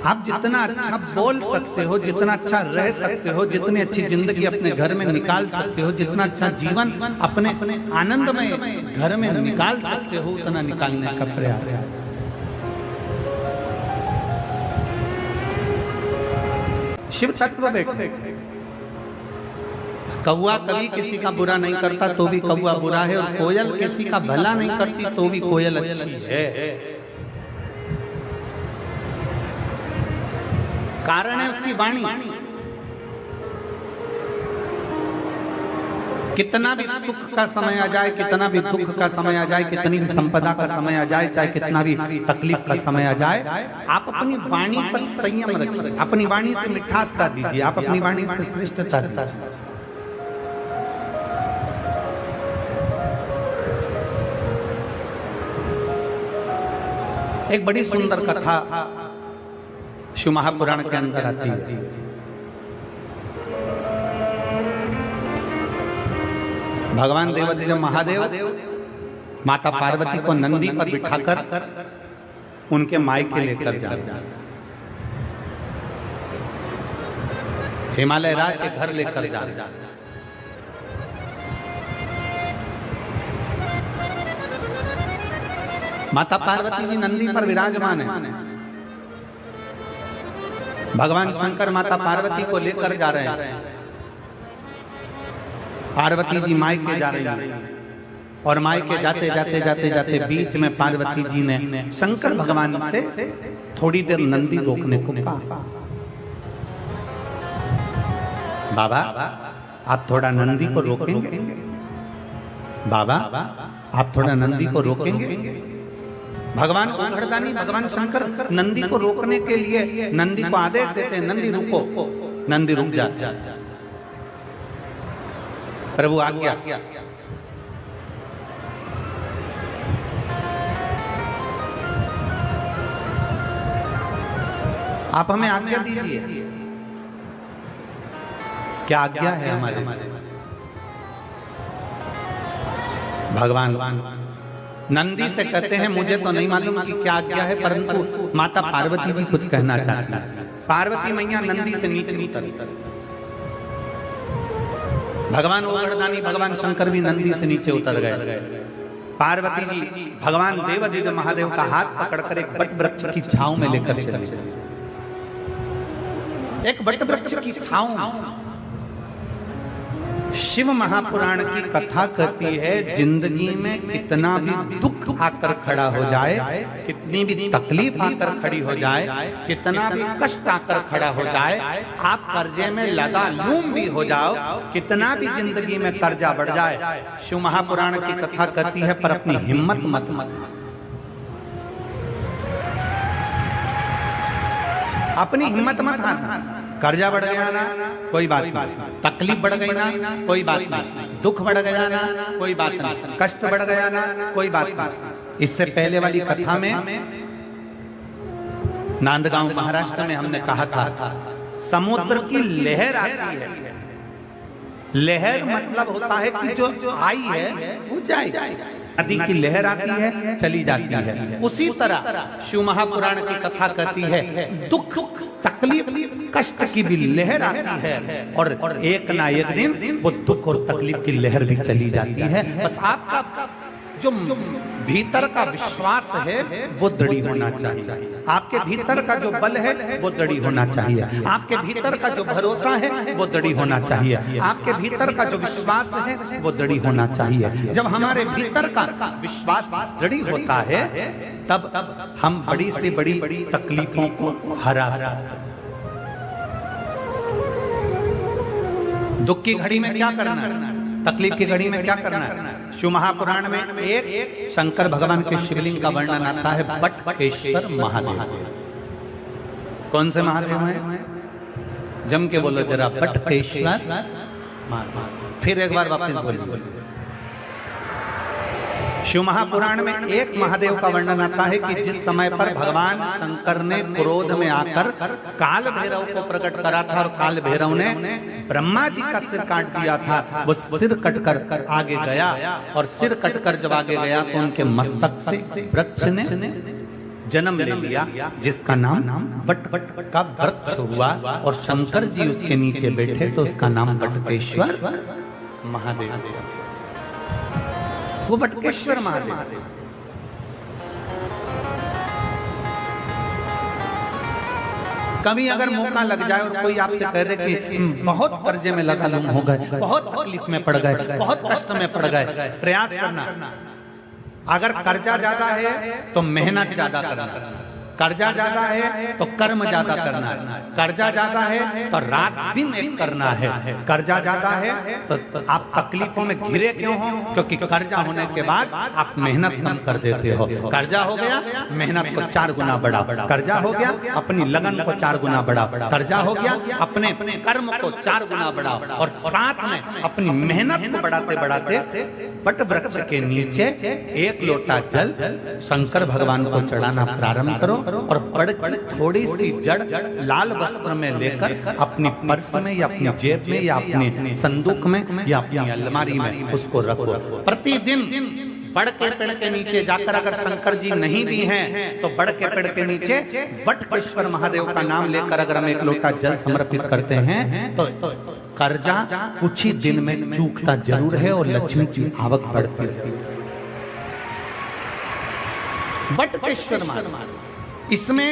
आप जितना अच्छा बोल सकते हो, जितना अच्छा रह सकते हो, जितनी अच्छी जिंदगी अपने घर में निकाल सकते हो, जितना अच्छा जीवन अपने आनंदमय घर में निकाल सकते हो, उतना निकालने का प्रयास है। शिव तत्व बैठे, कौआ कभी किसी का बुरा नहीं करता तो भी कौआ बुरा है, और कोयल किसी का भला नहीं करती तो भी कोयल अच्छी है। कारण है उसकी वाणी। कितना भी सुख का समय आ जाए, कितना भी दुख का समय आ जाए, कितनी भी संपदा का समय आ जाए, चाहे कितना भी तकलीफ का समय आ जाए, आप अपनी वाणी पर संयम रखिए, अपनी वाणी से मिठासता दीजिए, आप अपनी वाणी से श्रेष्ठता दीजिए। एक बड़ी सुंदर कथा शिव महापुराण के अंदर आती है। भगवान देवादिदेव महादेव माता पार्वती को नंदी पर बिठाकर उनके मायके लेकर जा रहे हैं, हिमालय राज के घर लेकर जा रहे हैं। माता पार्वती जी नंदी पर विराजमान है, भगवान शंकर माता पार्वती को लेकर जा रहे हैं। पार्वती जी मायके जा रही हैं, और मायके जाते जाते जाते जाते बीच में पार्वती जी ने शंकर भगवान से थोड़ी देर नंदी रोकने को कहा। बाबा आप थोड़ा नंदी को रोकेंगे, बाबा आप थोड़ा नंदी को रोकेंगे। भगवान ओघड़दानी भगवान शंकर नंदी को रोकने के लिए नंदी को आदेश देते हैं, नंदी रुको। नंदी रुक जाता, प्रभु आज्ञा। आप हमें आज्ञा दीजिए। क्या आज्ञा है हमारे? भगवान नंदी से कहते हैं मुझे तो नहीं मालूम कि क्या आज्ञा है, परंतु माता पार्वती जी कुछ कहना चाहती है। पार्वती मैया नंदी से नीचे उतरी, भगवान ओघड़दानी भगवान शंकर भी नंदी से नीचे उतर गए। पार्वती जी भगवान देवादिदेव महादेव का हाथ पकड़कर एक बट वृक्ष की छांव में लेकर चले। एक बट वृक्ष की छांव। शिव महापुराण की कथा कहती है जिंदगी में कितना भी दुख आकर खड़ा हो जाए, कितनी भी तकलीफ आकर खड़ी हो जाए, कितना भी कष्ट आकर खड़ा हो जाए, आप कर्जे में लगा लूम भी हो जाओ, कितना भी जिंदगी में कर्जा बढ़ जाए, शिव महापुराण की कथा कहती है पर अपनी हिम्मत मत अपनी हिम्मत मत हारना। कर्जा बढ़ गया ना कोई बात नहीं, तकलीफ बढ़ गई ना कोई बात नहीं, दुख बढ़ गया ना कोई बात नहीं, कष्ट बढ़ गया ना कोई बात नहीं। इससे पहले वाली कथा में नांदगांव महाराष्ट्र में हमने कहा था समुद्र की लहर आती है। लहर मतलब होता है कि जो आई है वो जाए। नदी की लहर आती है चली जाती है। उसी तरह शिव महापुराण की कथा कहती है दुख तकलीफ कष्ट की भी लहर आती है, और एक ना एक दिन वो दुख और तकलीफ की लहर भी चली जाती है। बस आपका जो भीतर का विश्वास है वो दृढ़ी होना चाहिए। आपके भीतर का जो बल है वो दृढ़ी होना चाहिए। आपके भीतर का जो भरोसा है वो दृढ़ी होना चाहिए। आपके भीतर का जो विश्वास है वो दृढ़ी होना चाहिए। जब हमारे भीतर का विश्वास दृढ़ी होता है तब हम बड़ी से बड़ी तकलीफों को हरा सकते हैं। दुख की घड़ी में क्या करना है, तकलीफ की घड़ी में क्या करना है? शिव महापुराण में एक शंकर भगवान के शिवलिंग का वर्णन आता है, बटकेश्वर महादेव। कौन से महादेव हैं? जम के बोलो जरा, बटकेश्वर महादेव। फिर एक बार वापस बोलिए। शिव महापुराण में एक महादेव का वर्णन आता है कि जिस समय पर भगवान शंकर ने क्रोध में आकर काल भैरव को प्रकट करा था और काल भैरव ने ब्रह्मा जी का सिर काट दिया था, वो सिर कटकर आगे गया और सिर कटकर जब आगे गया तो उनके मस्तक से वृक्ष ने जन्म ले लिया जिसका नाम वट का वृक्ष हुआ और शंकर जी उसके नीचे बैठे तो उसका नाम बटकेश्वर महादेव। वो बटकेश्वर महादेव। कभी अगर मौका लग जाए और कोई आपसे कह दे कि बहुत कर्जे में लगा लुम हो गए, बहुत तकलीफ में पड़ गए, बहुत कष्ट में पड़ गए, प्रयास करना। अगर कर्जा ज्यादा है तो मेहनत ज्यादा करना, कर्जा ज्यादा है तो कर्म ज्यादा करना है, कर्जा ज्यादा है तो रात दिन एक करना है, कर्जा ज्यादा है तो आप तकलीफों में घिरे क्यों हो? क्योंकि कर्जा होने के बाद आप मेहनत कम कर देते हो। कर्जा हो गया, मेहनत को 4 गुना बढ़ाओ। कर्जा हो गया, अपनी लगन को 4 गुना बढ़ाओ। कर्जा हो गया, अपने कर्म को 4 गुना बढ़ाओ और साथ में अपनी मेहनत को बढ़ाते बढ़ाते बट वृक्ष के नीचे 1 लोटा जल शंकर भगवान को चढ़ाना प्रारंभ करो और बड़ी थोड़ी सी जड़ लाल वस्त्र में लेकर अपनी पर्स में या अपनी जेब में या अपने संदूक में या अपनी अलमारी में उसको रखो। प्रतिदिन बड़ के पेड़ के नीचे जाकर अगर शंकर जी नहीं भी हैं तो बड़ के पेड़ के नीचे बटकेश्वर महादेव का नाम लेकर अगर हम 1 लोटा जल समर्पित करते हैं तो कर्जा कुछ ही दिन में चूकता जरूर है और लक्ष्मी की आवक बढ़ती है। बटकेश्वर महादेव, इसमें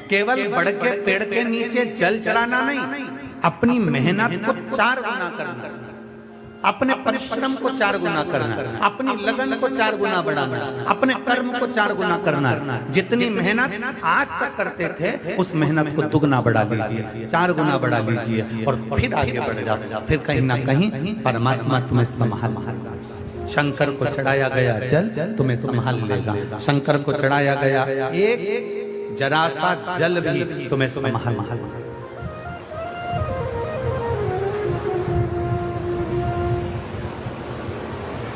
केवल बड़ के पेड़ के नीचे जल चढ़ाना नहीं, अपनी मेहनत को 4 गुना करना, अपने परिश्रम को 4 गुना करना, अपनी लगन को 4 गुना बढ़ाना, अपने कर्म को 4 गुना करना। जितनी मेहनत आज तक करते थे उस मेहनत को दुगना बढ़ा लीजिए, 4 गुना बढ़ा लीजिए और फिर आगे बढ़ जाओ। फिर कहीं ना कहीं परमात्मा तुम्हें संभाल लेगा। शंकर को चढ़ाया गया जल तुम्हें संभाल लेगा। शंकर को चढ़ाया गया एक जरा सा जल भी तुम्हें संभाल लेगा।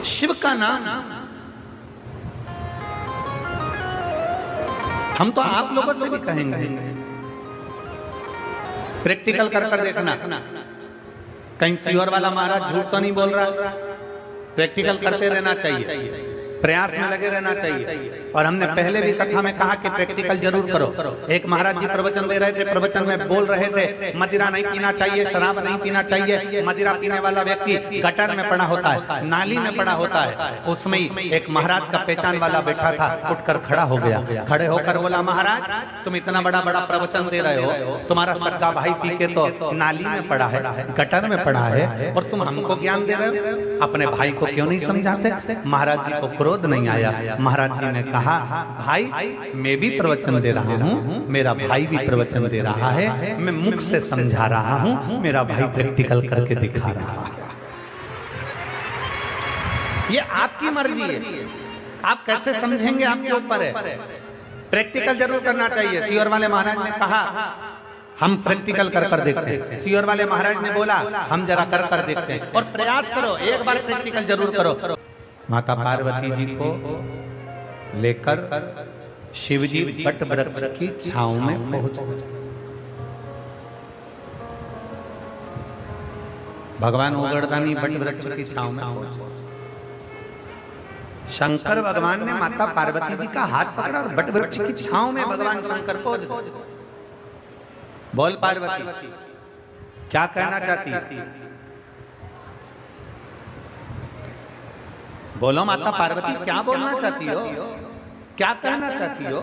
शिव का नाम हम तो आप लोगों से भी कहेंगे, प्रैक्टिकल कर देखना। कहीं सीहोर वाला महाराज झूठ तो नहीं बोल रहा। प्रैक्टिकल करते रहना चाहिए, प्रयास में लगे रहना चाहिए। और हमने पहले भी कथा में कहा कि प्रैक्टिकल जरूर करो। एक महाराज जी प्रवचन दे रहे थे, प्रवचन में बोल रहे थे मदिरा नहीं पीना चाहिए, शराब नहीं पीना चाहिए। मदिरा पीने वाला व्यक्ति गटर में पड़ा होता है, नाली में पड़ा होता है। उसमें एक महाराज का पहचान वाला बैठा था, उठकर खड़ा हो गया। खड़े होकर बोला, महाराज तुम इतना बड़ा बड़ा प्रवचन दे रहे हो, तुम्हारा सगा भाई पी के तो नाली में पड़ा है, गटर में पड़ा है, और तुम हमको ज्ञान दे रहे हो। अपने भाई को क्यों नहीं समझाते? महाराज जी को क्रोध नहीं आया। महाराज जी ने कहा, भाई मैं भी प्रवचन दे रहा हूँ, मेरा भाई भी प्रवचन दे रहा है, मैं मुख से समझा रहा हूँ, मेरा भाई प्रैक्टिकल करके दिखा रहा है। ये आपकी मर्जी है, आप कैसे समझेंगे आपके ऊपर है। प्रैक्टिकल जरूर करना चाहिए। सीहोर वाले महाराज ने कहा हम प्रैक्टिकल कर देखते हैं। सीहोर वाले महाराज ने बोला हम जरा कर देखते हैं। और प्रयास करो, एक बार प्रैक्टिकल जरूर करो। माता पार्वती जी को लेकर शिवजी बट वृक्ष की छांव में पहुंचे। भगवान उगड़दानी बट वृक्ष की छांव में पहुंचे। शंकर भगवान ने माता पार्वती जी का हाथ पकड़ा और बट वृक्ष की छांव में भगवान शंकर पहुंच गए। बोल पार्वती क्या कहना चाहती? बोलो माता पार्वती, क्या बोलना चाहती हो, क्या कहना चाहती हो?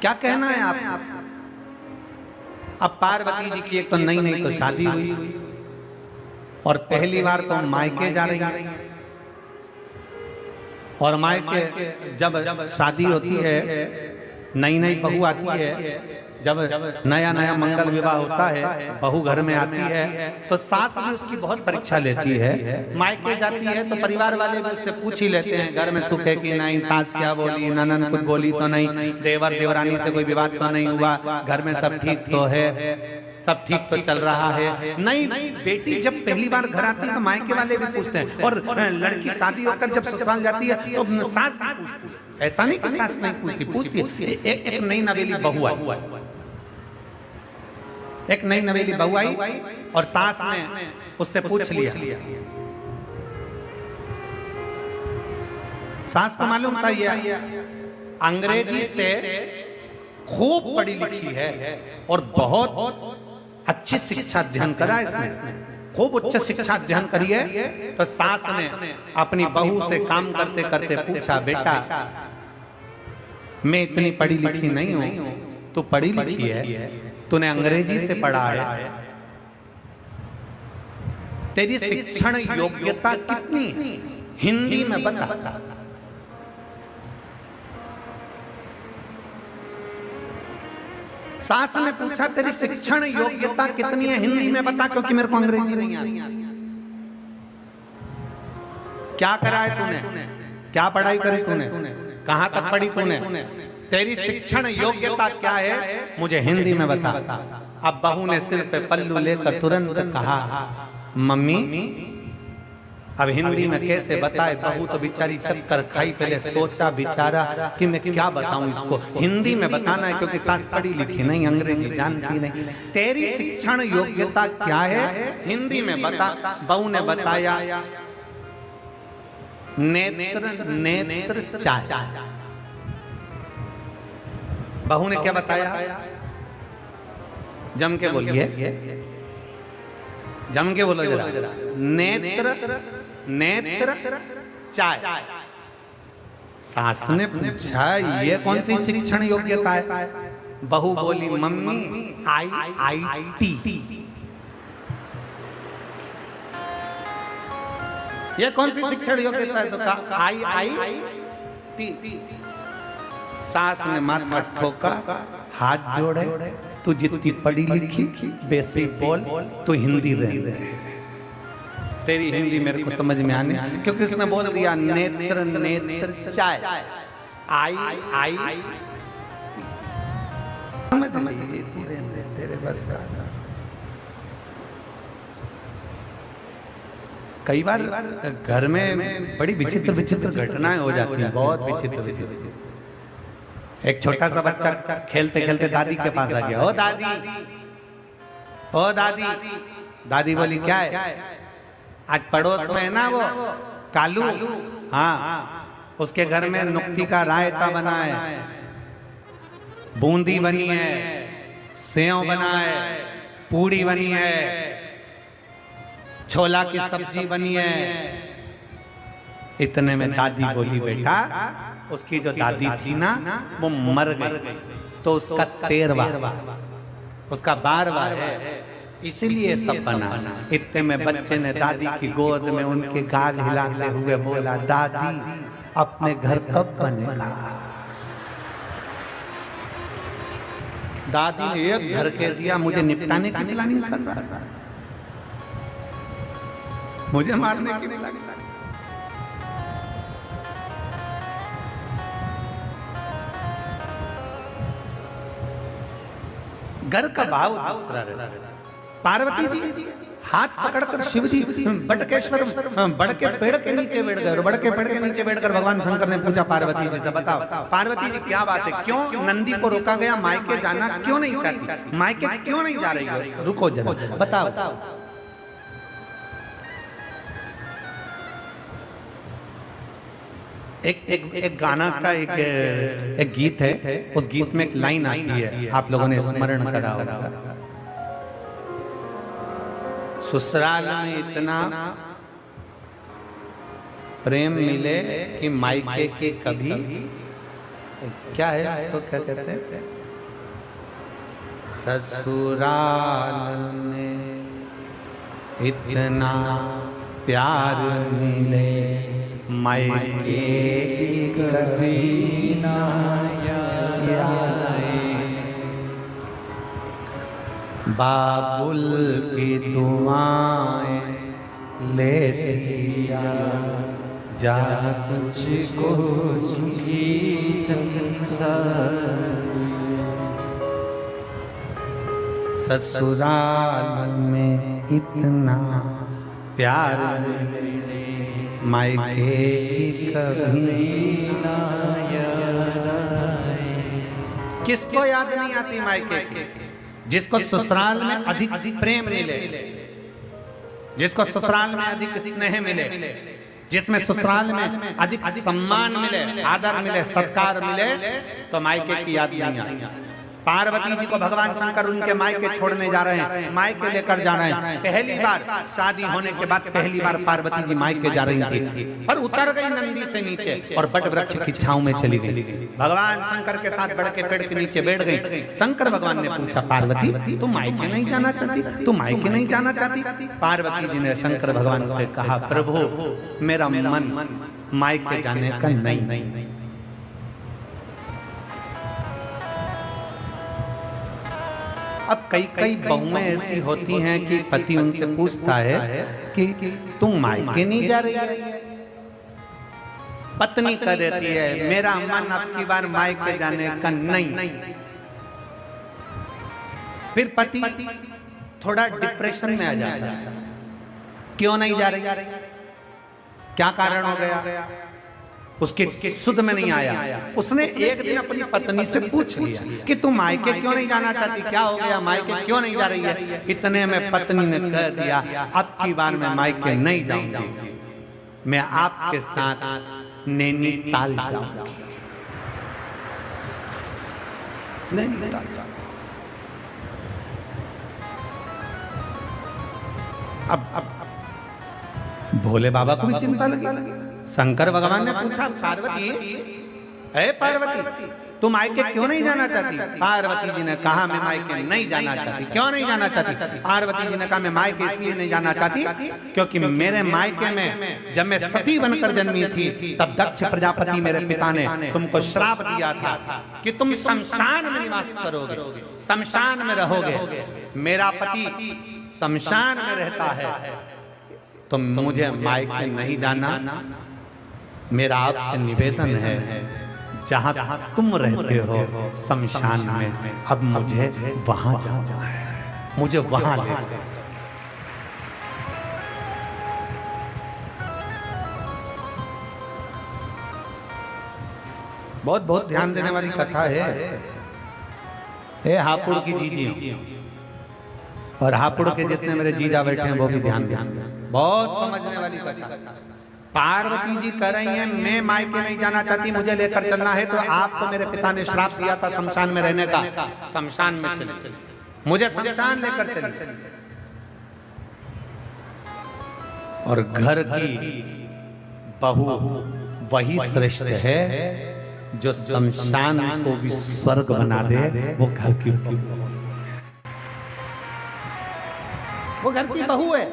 क्या कहना है आप? अब पार्वती जी की एक तो नई नई तो शादी हुई और पहली बार तो मायके जा रही है, और मायके जब शादी होती है, नई नई बहू आती है, जब नया नया मंगल विवाह होता है, बहू घर में आती है तो सास भी उसकी बहुत परीक्षा लेती है। मायके जाती है तो परिवार वाले भी उससे पूछ ही लेते हैं, घर में सुख है कि नहीं, सास क्या बोली, ननद कुछ बोली तो नहीं, देवर देवरानी से कोई विवाद तो नहीं हुआ, घर में सब ठीक तो है, सब ठीक तो चल रहा है। नहीं, बेटी जब पहली बार घर आती है तो मायके वाले भी पूछते हैं, और लड़की शादी होकर जब ससुराल जाती है तो सास भी पूछती है। ऐसा नहीं कि सास नहीं पूछती, पूछती है। एक नई नवेली बहू आई, एक नई नवेली बहू आई और सास ने उससे पूछ लिया। सास को मालूम था ये अंग्रेजी से खूब पढ़ी लिखी है और बहुत अच्छी शिक्षा अध्ययन करा इसने, खूब उच्च शिक्षा अध्ययन करी है। तो सास ने अपनी बहू से काम करते करते पूछा, बेटा मैं इतनी पढ़ी लिखी नहीं हूं, तू पढ़ी लिखी है, तूने अंग्रेजी से पढ़ा है, तेरी शिक्षण योग्यता कितनी है, हिंदी में बता। सास ने पूछा तेरी शिक्षण योग्यता कितनी है, हिंदी में बता, क्योंकि मेरे को अंग्रेजी नहीं आती। क्या करा है तूने, क्या पढ़ाई करी तूने, कहां तक पढ़ी तूने, तेरी शिक्षण योग्यता क्या है, मुझे हिंदी में बता। अब बहू ने सिर पे पल्लू लेकर तुरंत कहा, मम्मी अब हिंदी में कैसे बताए। बहू तो बेचारी चक्कर खाई, पहले सोचा बेचारा कि मैं क्या बताऊं इसको, हिंदी में बताना है क्योंकि सास पढ़ी लिखी नहीं, अंग्रेजी जानती नहीं। तेरी शिक्षण योग्यता क्या है, हिंदी में बता। बहू ने बताया, नेत्र नेत्र चाय। बहू ने क्या बताया, जम के बोलिए, जम के बोलो जरा, नेत्र नेत्र चाय। सास ने पूछा ये कौन सी शिक्षण योग्यता है। बहू बोली, मम्मी IIT। ये कौन सी शिक्षण योग्यता है, तो कहा IIT। सास ने माथा ठोका, हाथ जोड़े, तू जितनी पढ़ी लिखी वैसे बोल, तू हिंदी रह, तेरी हिंदी मेरे को समझ में आने, क्योंकि उसने बोल दिया नेत्र नेत्र चाय, आई समझ तेरे बस का। कई बार घर में बड़ी विचित्र विचित्र घटनाएं हो जाती हैं, बहुत विचित्र विचित्र। एक छोटा सा बच्चा खेलते खेलते दादी के पास आ गया, ओ दादी, ओ दादी। दादी बोली, क्या है? आज पड़ोस में है ना वो कालू, हाँ, उसके घर में नुक्ती का रायता बना है, बूंदी बनी है, सेव बना है, पूड़ी बनी है, छोला की सब्जी बनी है। इतने में दादी बोली, बेटा उसकी जो दादी थी ना वो मर गई, तो उसका 13वां, उसका 12वां है, इसीलिए सब बना। इतने में बच्चे ने दादी की गोद में उनके गाल हिलाते हुए बोला, दादी अपने घर कब बनेगा। दादी ने एक घर के दिया, मुझे निपटाने की प्लानिंग कर रहा है, मुझे मारने की प्लानिंग। घर का भाव दूसरा रहता। पार्वती जी हाथ पकड़कर शिव जी बटकेश्वर बड़ के पेड़ के नीचे बैठ गए, बड़ के पेड़ के नीचे बैठकर भगवान शंकर ने पूछा पार्वती जी से, बताओ पार्वती जी क्या बात है, क्यों नंदी को रोका गया, मायके जाना क्यों नहीं चाहती, मायके क्यों नहीं जा रही है, रुको जरा बताओ। एक गाना का एक गीत है, उस गीत में एक लाइन आती है, आप लोगों ने स्मरण करा होगा। ससुराल में इतना प्रेम मिले कि मायके के कभी, क्या है इसको, क्या कहते हैं, ससुराल में इतना प्यार मिले मायके कभी ना याद आए। बाबुल की दुआएं लेती जा तुझको सुखी संसार। ससुराल में इतना प्यार मायके की कभी ना याद आए। किसको याद नहीं आती मायके की? जिसको ससुराल में अधिक प्रेम मिले, जिसको ससुराल में अधिक स्नेह मिले, जिसमें ससुराल में अधिक सम्मान मिले, आदर मिले, सत्कार मिले, तो मायके की याद नहीं आती। पार्वती जी को भगवान शंकर उनके मायके छोड़ने जा रहे हैं, मायके लेकर जा रहे हैं। पहली बार शादी होने के बाद पहली बार पार्वती जी मायके जा रही थी, पर उतर गई नंदी से नीचे और बट वृक्ष की छांव में चली गई। भगवान शंकर के साथ बढ़ के पेड़ के नीचे बैठ गई। शंकर भगवान ने पूछा, पार्वती तुम मायके नहीं जाना चाहती, तुम मायके नहीं जाना चाहती? पार्वती जी ने शंकर भगवान से कहा, प्रभु मेरा मन मायके जाने का नहीं। अब कई बहुएं ऐसी होती हैं कि पति उनसे पूछता है कि तुम मायके नहीं जा रही है? पत्नी कह देती है, मेरा मन अब की बार मायके जाने का नहीं। फिर पति थोड़ा डिप्रेशन में आ जाता है, क्यों नहीं जा रही, क्या कारण हो गया? उसके सुध में नहीं आया। उसने एक दिन अपनी पत्नी से पूछ लिया कि तुम मायके क्यों नहीं जाना चाहती, क्या हो गया, मायके क्यों नहीं जा रही है? इतने में पत्नी ने कह दिया, अब की बार मैं मायके नहीं जाऊंगी, मैं आपके साथ नैनीताल जाऊंगी। नैनीताल अब भोले बाबा को भी चिंता लगी। शंकर भगवान ने पूछा, पार्वती ऐ पार्वती तुम मायके क्यों नहीं जाना चाहती? पार्वती जी ने कहा, मैं मायके नहीं जाना चाहती। क्यों नहीं जाना चाहती? पार्वती जी ने कहा, मैं मायके इसलिए नहीं जाना चाहती क्योंकि मेरे मायके में जब मैं सती बनकर जन्मी थी तब दक्ष प्रजापति मेरे पिता ने तुमको श्राप दिया था कि तुम शमशान में निवास करोगे, शमशान में रहोगे। मेरा पति शमशान में रहता है, तो मुझे मायके नहीं जाना। मेरा आपसे निवेदन है, जहां तुम रहते हो शमशान में, अब मुझे वहां जाना है, मुझे वहां ले। बहुत बहुत ध्यान देने वाली कथा है। ए हापुड़ की जीजी और हापुड़ के जितने मेरे जीजा बैठे हैं वो भी ध्यान, बहुत समझने वाली कथा। पार्वती जी कह रही हैं, मैं मायके नहीं जाना चाहती, मुझे लेकर चलना है। तो आपको मेरे पिता ने श्राप दिया था शमशान में रहने का, शमशान में चले, मुझे शमशान लेकर चलिए। और घर की बहू वही श्रेष्ठ है जो शमशान को भी स्वर्ग बना दे। वो घर की बहू है।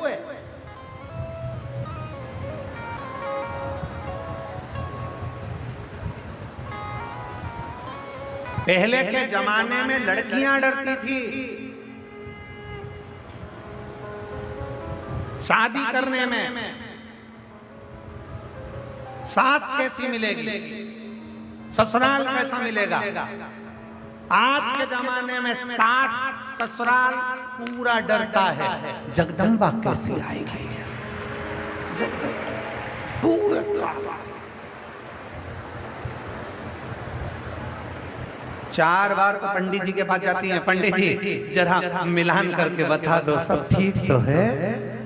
पहले के जमाने में लड़कियां डरती थी शादी करने में, सास कैसी मिलेगी, ससुराल कैसा मिलेगा। आज के जमाने में सास ससुराल पूरा डरता है, जगदम्बा कैसी आएगी, पूरा 4 बार तो पंडित जी के पास जाती हैं, पंडित जी जरा मिलान करके बता दो सब ठीक तो है,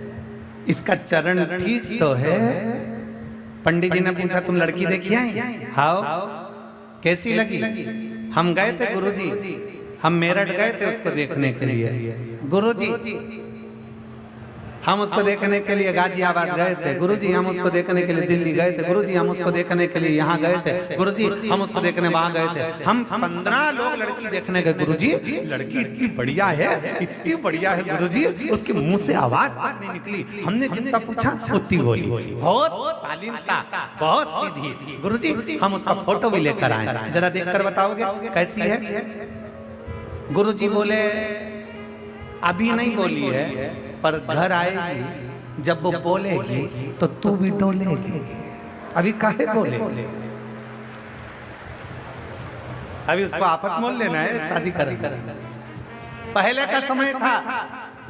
इसका चरण ठीक तो है। पंडित जी ने पूछा तुम लड़की देखी आई? हाउ कैसी लगी? हम गए थे गुरुजी, हम मेरठ गए थे उसको देखने के लिए गुरुजी, हम उसको देखने के लिए गाजियाबाद गए थे गुरुजी, हम उसको देखने के लिए दिल्ली गए थे गुरुजी, हम उसको देखने के लिए यहाँ गए थे गुरुजी, हम उसको देखने वहां गए थे। हम 15 लोग लड़की देखने गए गुरुजी, लड़की इतनी बढ़िया है, इतनी बढ़िया है गुरुजी, उसके मुंह से आवाज तक नहीं निकली। हमने जितना पूछा उतनी बोली, बहुत शालीनता, बहुत सीधी गुरुजी। हम उसका फोटो भी लेकर आए, जरा देखकर बताओगे कैसी है? गुरुजी बोले अभी नहीं बोली है, पर घर आएगी जब वो बोलेगी तो तू भी डोलेगी। अभी काहे बोले? अभी उसको आफत मोल लेना है, शादी करेंगे। पहले का समय था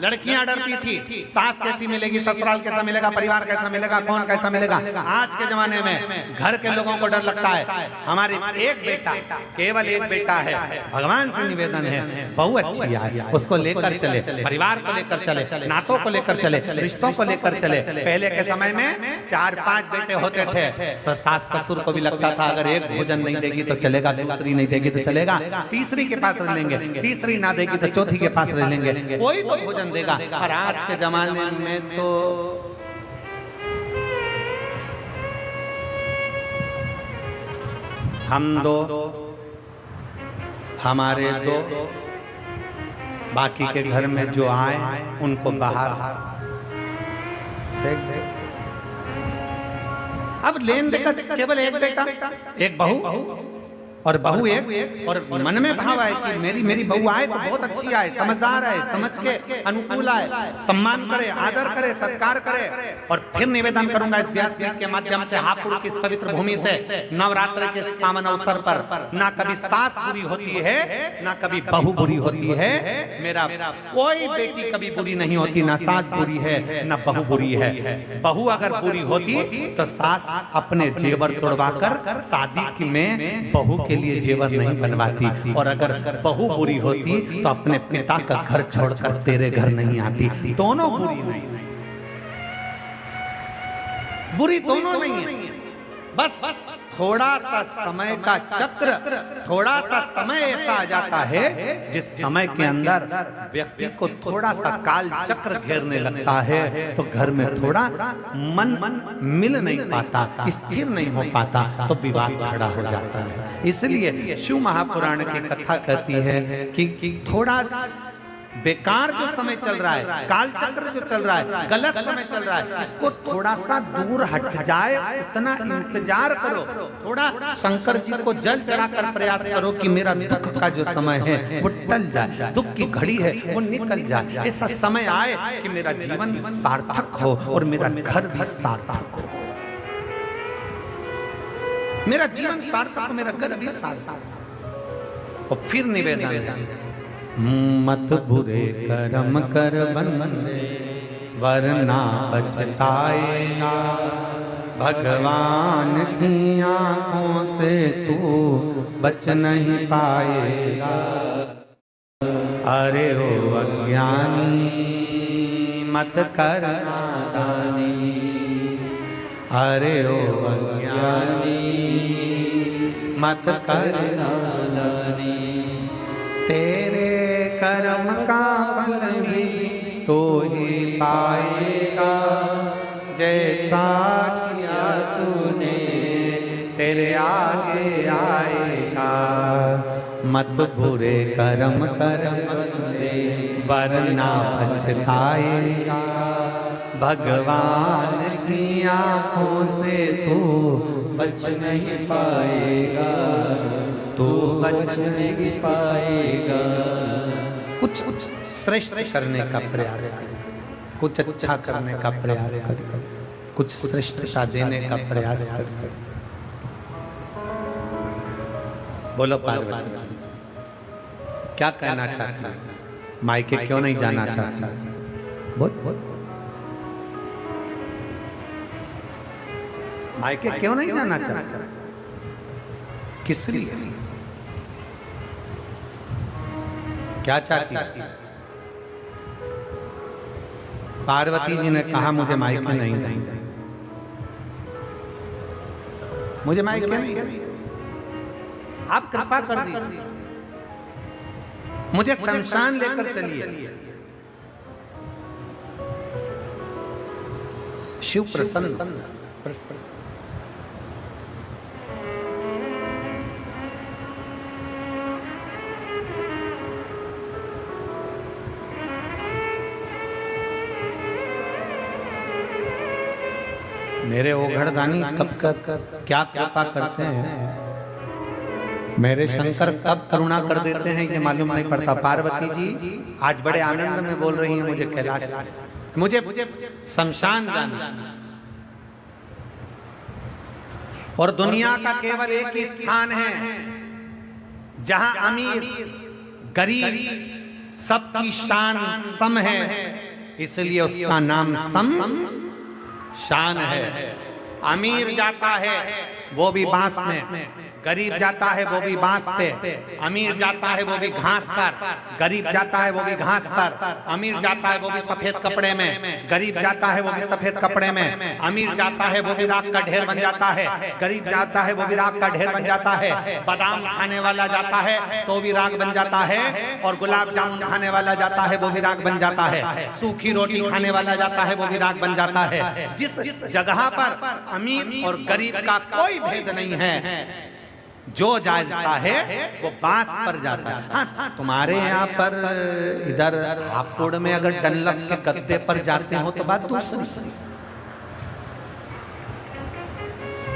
लड़कियां डरती थी, सास कैसी मिलेगी, ससुराल कैसा मिलेगा, परिवार कैसा मिलेगा, कौन कैसा मिलेगा। आज के जमाने में घर के लोगों को डर लगता है, हमारे एक बेटा, केवल एक बेटा है, भगवान से निवेदन है बहू अच्छी है, उसको लेकर चले, परिवार को लेकर चले, नातों को लेकर चले, रिश्तों को लेकर चले। पहले के समय में 4-5 बेटे होते थे तो सास ससुर को भी लगता था अगर एक भोजन नहीं देगी तो चलेगा, दूसरी नहीं देगी तो चलेगा, तीसरी के पास रह लेंगे, तीसरी ना देगी तो चौथी के पास रह लेंगे, कोई तो भोजन देगा। और आज के जमाने में तो हम दो, हमारे दो, बाकी के घर में जो आए उनको बाहर। अब लेन देकर केवल एक बेटा, एक बहू और बहू एक, और मन में भाव आए कि मेरी बहू आए तो बहुत अच्छी आए, समझदार आए, समझ के अनुकूल आए, सम्मान करे, आदर करे, सत्कार करे। और फिर निवेदन करूंगा इस व्यासपीठ के माध्यम से, हापुड़ की इस पवित्र भूमि से, नवरात्र के पावन अवसर पर ना कभी सास बुरी होती है, ना कभी बहू बुरी होती है। मेरा कोई बेटी कभी बुरी नहीं होती, ना सास बुरी है ना बहू बुरी है। बहू अगर बुरी होती तो सास अपने जेवर तोड़वा कर शादी में बहू के लिए जेवर नहीं बनवाती, और अगर बहू बुरी होती तो अपने पिता का घर छोड़कर तेरे घर नहीं आती। दोनों बुरी नहीं, बुरी दोनों नहीं है, बस थोड़ा सा समय का चक्र, थोड़ा सा समय ऐसा आ जाता है जिस समय के अंदर व्यक्ति को थोड़ा सा काल चक्र घेरने लगता है तो घर में थोड़ा मन मिल नहीं पाता, स्थिर नहीं हो पाता, तो विवाद खड़ा हो जाता है। इसलिए शिव महापुराण की कथा कहती है कि थोड़ा बेकार जो समय चल रहा है, काल चक्र जो चल रहा है, गलत समय चल रहा है, इसको थोड़ा सा दूर हट जाए उतना इंतजार करो। थोड़ा शंकर जी को जल चढ़ाकर प्रयास करो कि मेरा दुख का जो समय है वो टल जाए, दुख की घड़ी है वो निकल जाए, ऐसा समय आए कि मेरा जीवन सार्थक हो और मेरा घर भी सार्थक हो, मेरा जीवन सार्थक हो, मेरा घर भी सार्थक हो। और फिर निवेदन है, मत बुरे कर्म कर बंदे वरना पछताएगा, भगवान की आंखों से तू बच नहीं पाएगा। अरे ओ अज्ञानी मत कर नादानी, अरे ओ अज्ञानी मत कर नादानी, तेरे कर्म का फल भी तो ही पाएगा, जैसा किया तूने तेरे आगे आएगा। मत बुरे कर्म कर वरना पछताएगा, भगवान की आंखों से तू बच नहीं पाएगा, तू बच नहीं पाएगा। कुछ श्रेष्ठ करने का प्रयास कर, कुछ अच्छा करने का प्रयास कर, कुछ श्रेष्ठता देने का प्रयास कर। बोलो पार्वती क्या कहना चाहती है? मायके क्यों नहीं जाना चाहती? बोल मायके क्यों नहीं जाना चाहता? किस लिए? क्या चाहती? पार्वती जी ने कहा मुझे मायके नहीं जाएंगे। मुझे माइक क्या नहीं, आप कृपा कर दीजिए, मुझे शमशान लेकर चलिए। शिव प्रसन्न। मेरे ओघड़दानी कब क्या कृपा करते हैं, मेरे शंकर कब करुणा कर देते हैं ये मालूम नहीं पड़ता। पार्वती जी आज बड़े आनंद में बोल रही हैं मुझे कैलाश, मुझे शमशान जाना, और दुनिया का केवल एक ही स्थान है जहां अमीर गरीब सबकी शान सम है, इसलिए उसका नाम सम शान है। अमीर जाता है वो भी बांस में, गरीब जाता है वो भी बांस पे, अमीर जाता है वो भी घास पर, गरीब जाता है वो भी घास पर, अमीर जाता है वो भी सफेद कपड़े में, गरीब जाता है वो भी सफेद कपड़े में, अमीर जाता है वो भी राख का ढेर बन जाता है, गरीब जाता है वो भी राख का ढेर बन जाता है, बादाम खाने वाला जाता है तो भी राख बन जाता है, और गुलाब जामुन खाने वाला जाता है वो भी राख बन जाता है, सूखी रोटी खाने वाला जाता है वो भी राख बन जाता है। जिस जगह पर अमीर और गरीब का कोई भेद नहीं है, जो जाता है वो बांस पर जाता है। हाँ, तुम्हारे यहाँ पर इधर हापुड़ में अगर डनलप के गद्दे पर जाते हो तो बात दूसरी,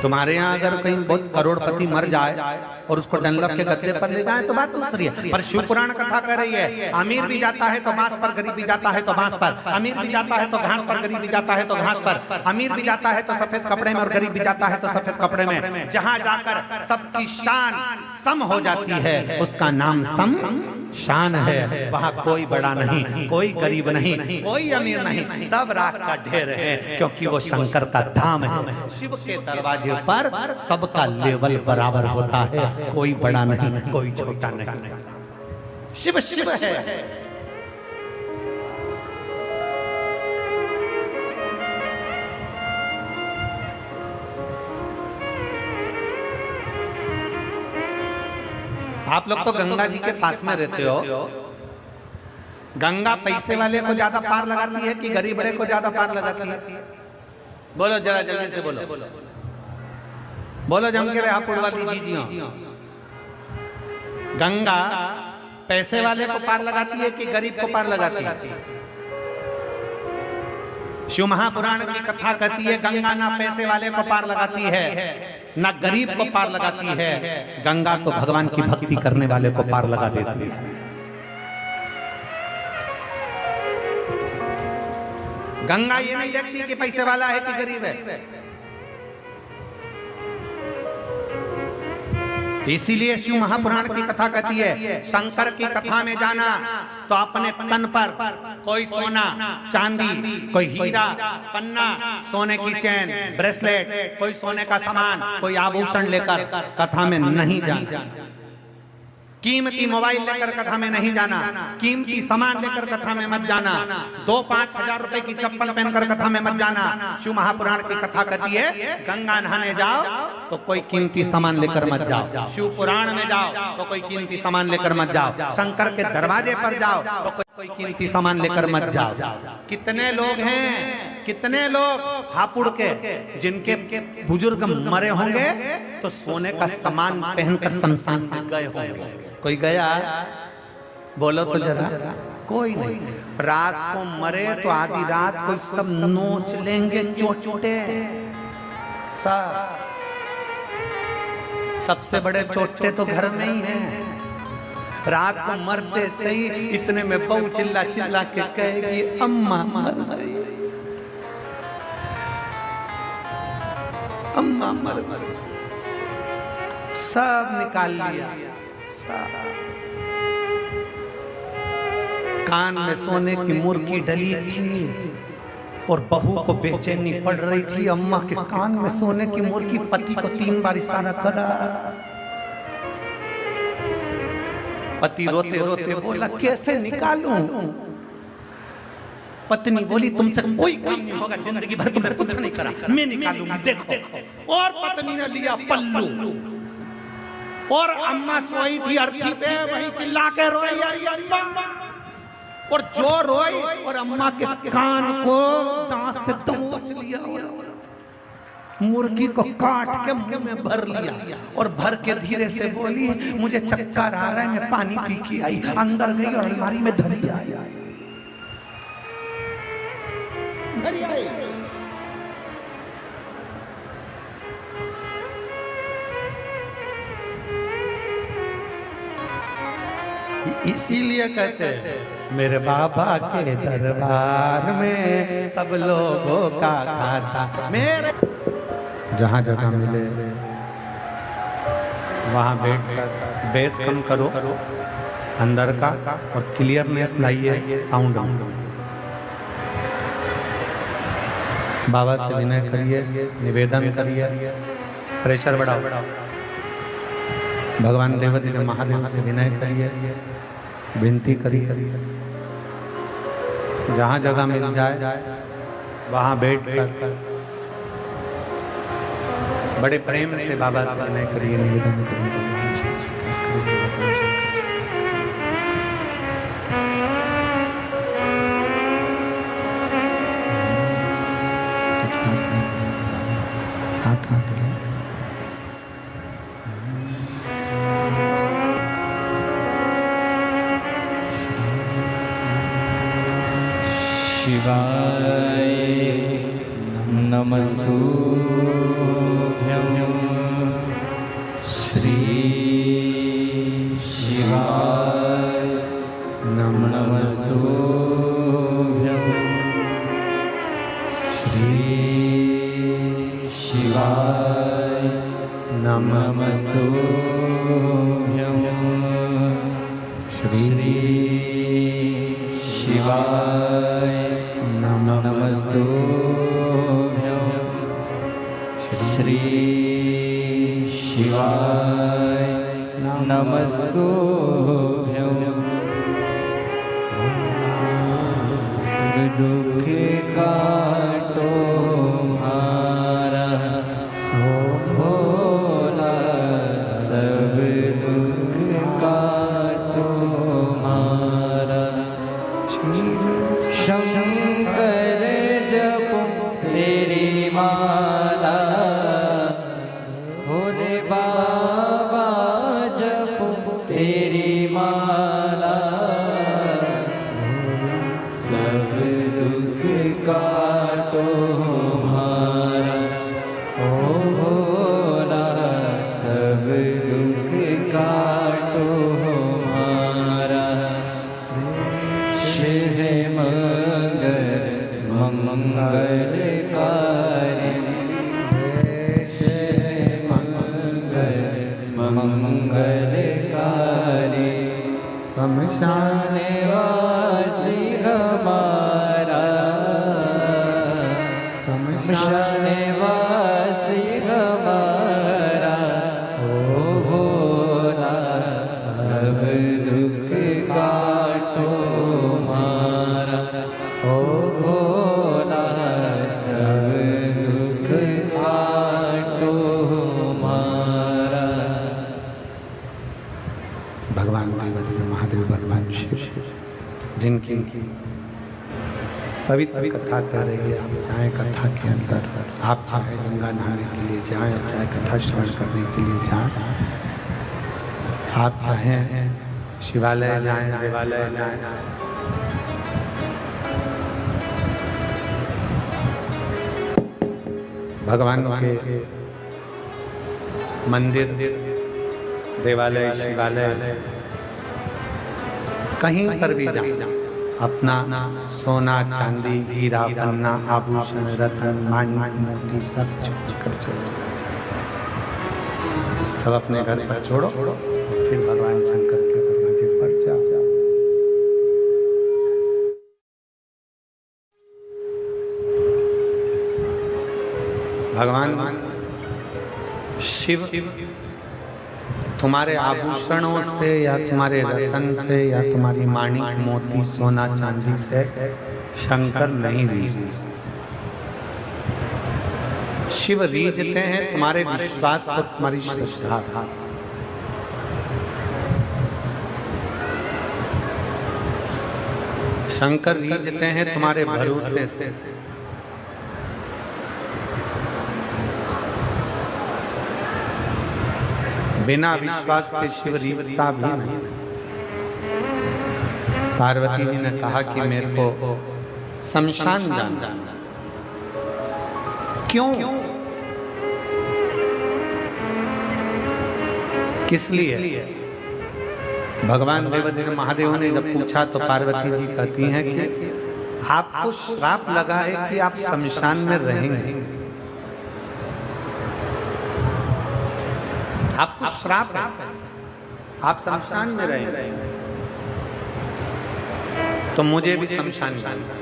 तुम्हारे यहाँ अगर कहीं बहुत करोड़पति मर जाए और उसको डनलप के गद्दे पर ले जाए तो बात दूसरी है। पर शिव पुराण कथा कर रही है, अमीर भी जाता है तो बांस पर, गरीब भी जाता है तो बांस पर, अमीर भी जाता है तो घास पर, गरीब भी जाता है तो घास पर, अमीर भी जाता है तो सफेद कपड़े में और गरीब भी जाता है तो सफेद कपड़े में। जहां जाकर सबकी शान सम हो जाती है उसका नाम सम शान है। वहां कोई बड़ा नहीं, कोई गरीब नहीं, कोई अमीर नहीं, सब राख का ढेर है, क्योंकि वो शंकर का धाम है। शिव के दरवाजे पर सबका लेवल बराबर होता है, कोई बड़ा नहीं, कोई छोटा नहीं। शिव शिव है। आप लोग तो गंगा जी के पास में रहते हो, गंगा पैसे वाले को ज्यादा पार लगाती है कि गरीब बड़े को ज्यादा पार लगाती है? बोलो जरा जल्दी से बोलो, बोलो जम के हापुड़ वाली जीजियों। गंगा पैसे वाले को पार लगाती है कि गरीब को पार लगाती है? शिव महापुराण की कथा कहती है गंगा ना पैसे वाले को पार लगाती है ना गरीब को पार लगाती है, गंगा तो भगवान की भक्ति करने वाले को पार लगा देती है। गंगा ये नहीं देखती कि पैसे वाला है कि गरीब है, इसीलिए शिव महापुराण की कथा कहती है शंकर की कथा में जाना तो अपने तन पर कोई सोना चांदी, कोई हीरा पन्ना, सोने की चैन ब्रेसलेट, कोई सोने का सामान, कोई आभूषण लेकर कथा में नहीं जाना, कीमती मोबाइल लेकर कथा में नहीं जाना, कीमती सामान लेकर कथा में मत जाना, 2-5 हजार रुपए की चप्पल पहनकर कथा में मत जाना। शिव महापुराण की कथा कहती है गंगा नहाने जाओ तो कोई कीमती सामान लेकर मत जाओ, शिव पुराण में जाओ तो कोई कीमती सामान लेकर मत जाओ, शंकर के दरवाजे पर जाओ तो कोई कीमती सामान लेकर मत जाओ। कितने लोग हैं, कितने लोग हापुड़ के जिनके बुजुर्ग मरे होंगे तो सोने का सामान पहनकर शमशान में गए होंगे? कोई गया? बोलो तो जरा। कोई नहीं। रात को मरे तो आधी रात कोई सब नोच लेंगे चोटे। सबसे बड़े चोटे तो घर में ही हैं। रात को मरते सही इतने में बहू चिल्ला चिल्ला के कहेगी अम्मा मर गई, अम्मा मर गई, सब निकाल लिया। कान में सोने की मुर्गी डली थी और बहू को बेचैनी पड़ रही थी। अम्मा के कान में सोने की मुर्गी, पति को 3 बार इशारा करा। पति रोते रोते बोला कैसे निकालूं? पत्नी बोली तुमसे कोई काम नहीं होगा, जिंदगी भर तुमने कुछ नहीं करा, मैं निकालूंगी देखो। और पत्नी ने लिया पल्लू और अम्मा सोई थी अर्थी पे, वही चिल्ला के रोई आई अम्मा, और जो रोई और अम्मा के कान को दांत से दबोच लिया और मुर्गी को काट के मुंह में भर लिया और भर के धीरे से बोली मुझे चक्कर आ रहा है, मैं पानी पी के आई। अंदर गई और अलमारी में धरी आई। इसीलिए कहते हैं मेरे बाबा के दरबार में सब लोगों का खाता। मेरे जहाँ जगह मिले वहाँ बैठकर बेस कम करो अंदर का और क्लियरनेस लाइए साउंड में। बाबा से विनय करिए, निवेदन करिए, प्रेशर बढ़ाओ। भगवान देवदेव महादेव से विनय करिए, विनती करिए। जहाँ जगह मिल जाए वहाँ बैठकर बड़े प्रेम से बाबा से विनय करिए, निवेदन करिए। साथ हाथ शिवाय नमस्तुभ्यं श्री शिवाय नमस्तुभ्यं श्री शिवाय नमस्तुभ्यं श्री शिवाय नमस्तुभ्यं श्री शिवाय नमस्तुभ्यं दुख काटो मारा भोला, सब दुख काटो मारा। शंकर जपो तेरी माला, भोले बाबा जपो तेरी माला, सब दुख काटो मारा। ओ भोला, सब दुख काटो मारा। मंगलकारी मंगलकारी शमशान वासी हमारा, शमशान वासी हमारा। ओ भोला, सब दुख काटो मारा। ओ भोला, सब दुख काटो मारा। भगवान देवदेव महादेव भगवान शिव जिनकी पवित्र कथा कर रही है, आप चाहे कथा के अंदर, आप चाहे गंगा नहाने के लिए जाएं, चाहे कथा श्रवण करने के लिए जाएं, आप चाहे शिवालय जाएं, देवालय जाएं, भगवान के मंदिर, देवालय, शिवालय, कहीं पर भी जाएं, अपना सोना चांदी हीरा पन्ना आभूषण रतन माणिक मोती सब छोड़कर चले जाओ। सब अपने घर पर छोड़ो और फिर भगवान शंकर के दरवाजे पर जाओ। भगवान शिव तुम्हारे आभूषणों से या तुम्हारे रतन से या तुम्हारी माणिक मोती सोना चांदी से शंकर नहीं रीझते। शिव रीझते हैं तुम्हारे विश्वास और तुम्हारी श्रद्धा से। शंकर रीझते हैं तुम्हारे भरोसे से। बिना विश्वास के शिव रीझता भी नहीं। पार्वती जी ने कहा कि मेरे को शमशान जाना। क्यों? किस लिए? भगवान देवदेव महादेव ने जब पूछा तो पार्वती जी कहती हैं कि आपको श्राप लगा है कि आप शमशान में रहेंगे। आपको श्राप है, आप शमशान में रहेंगे। तो मुझे भी शमशान जाना।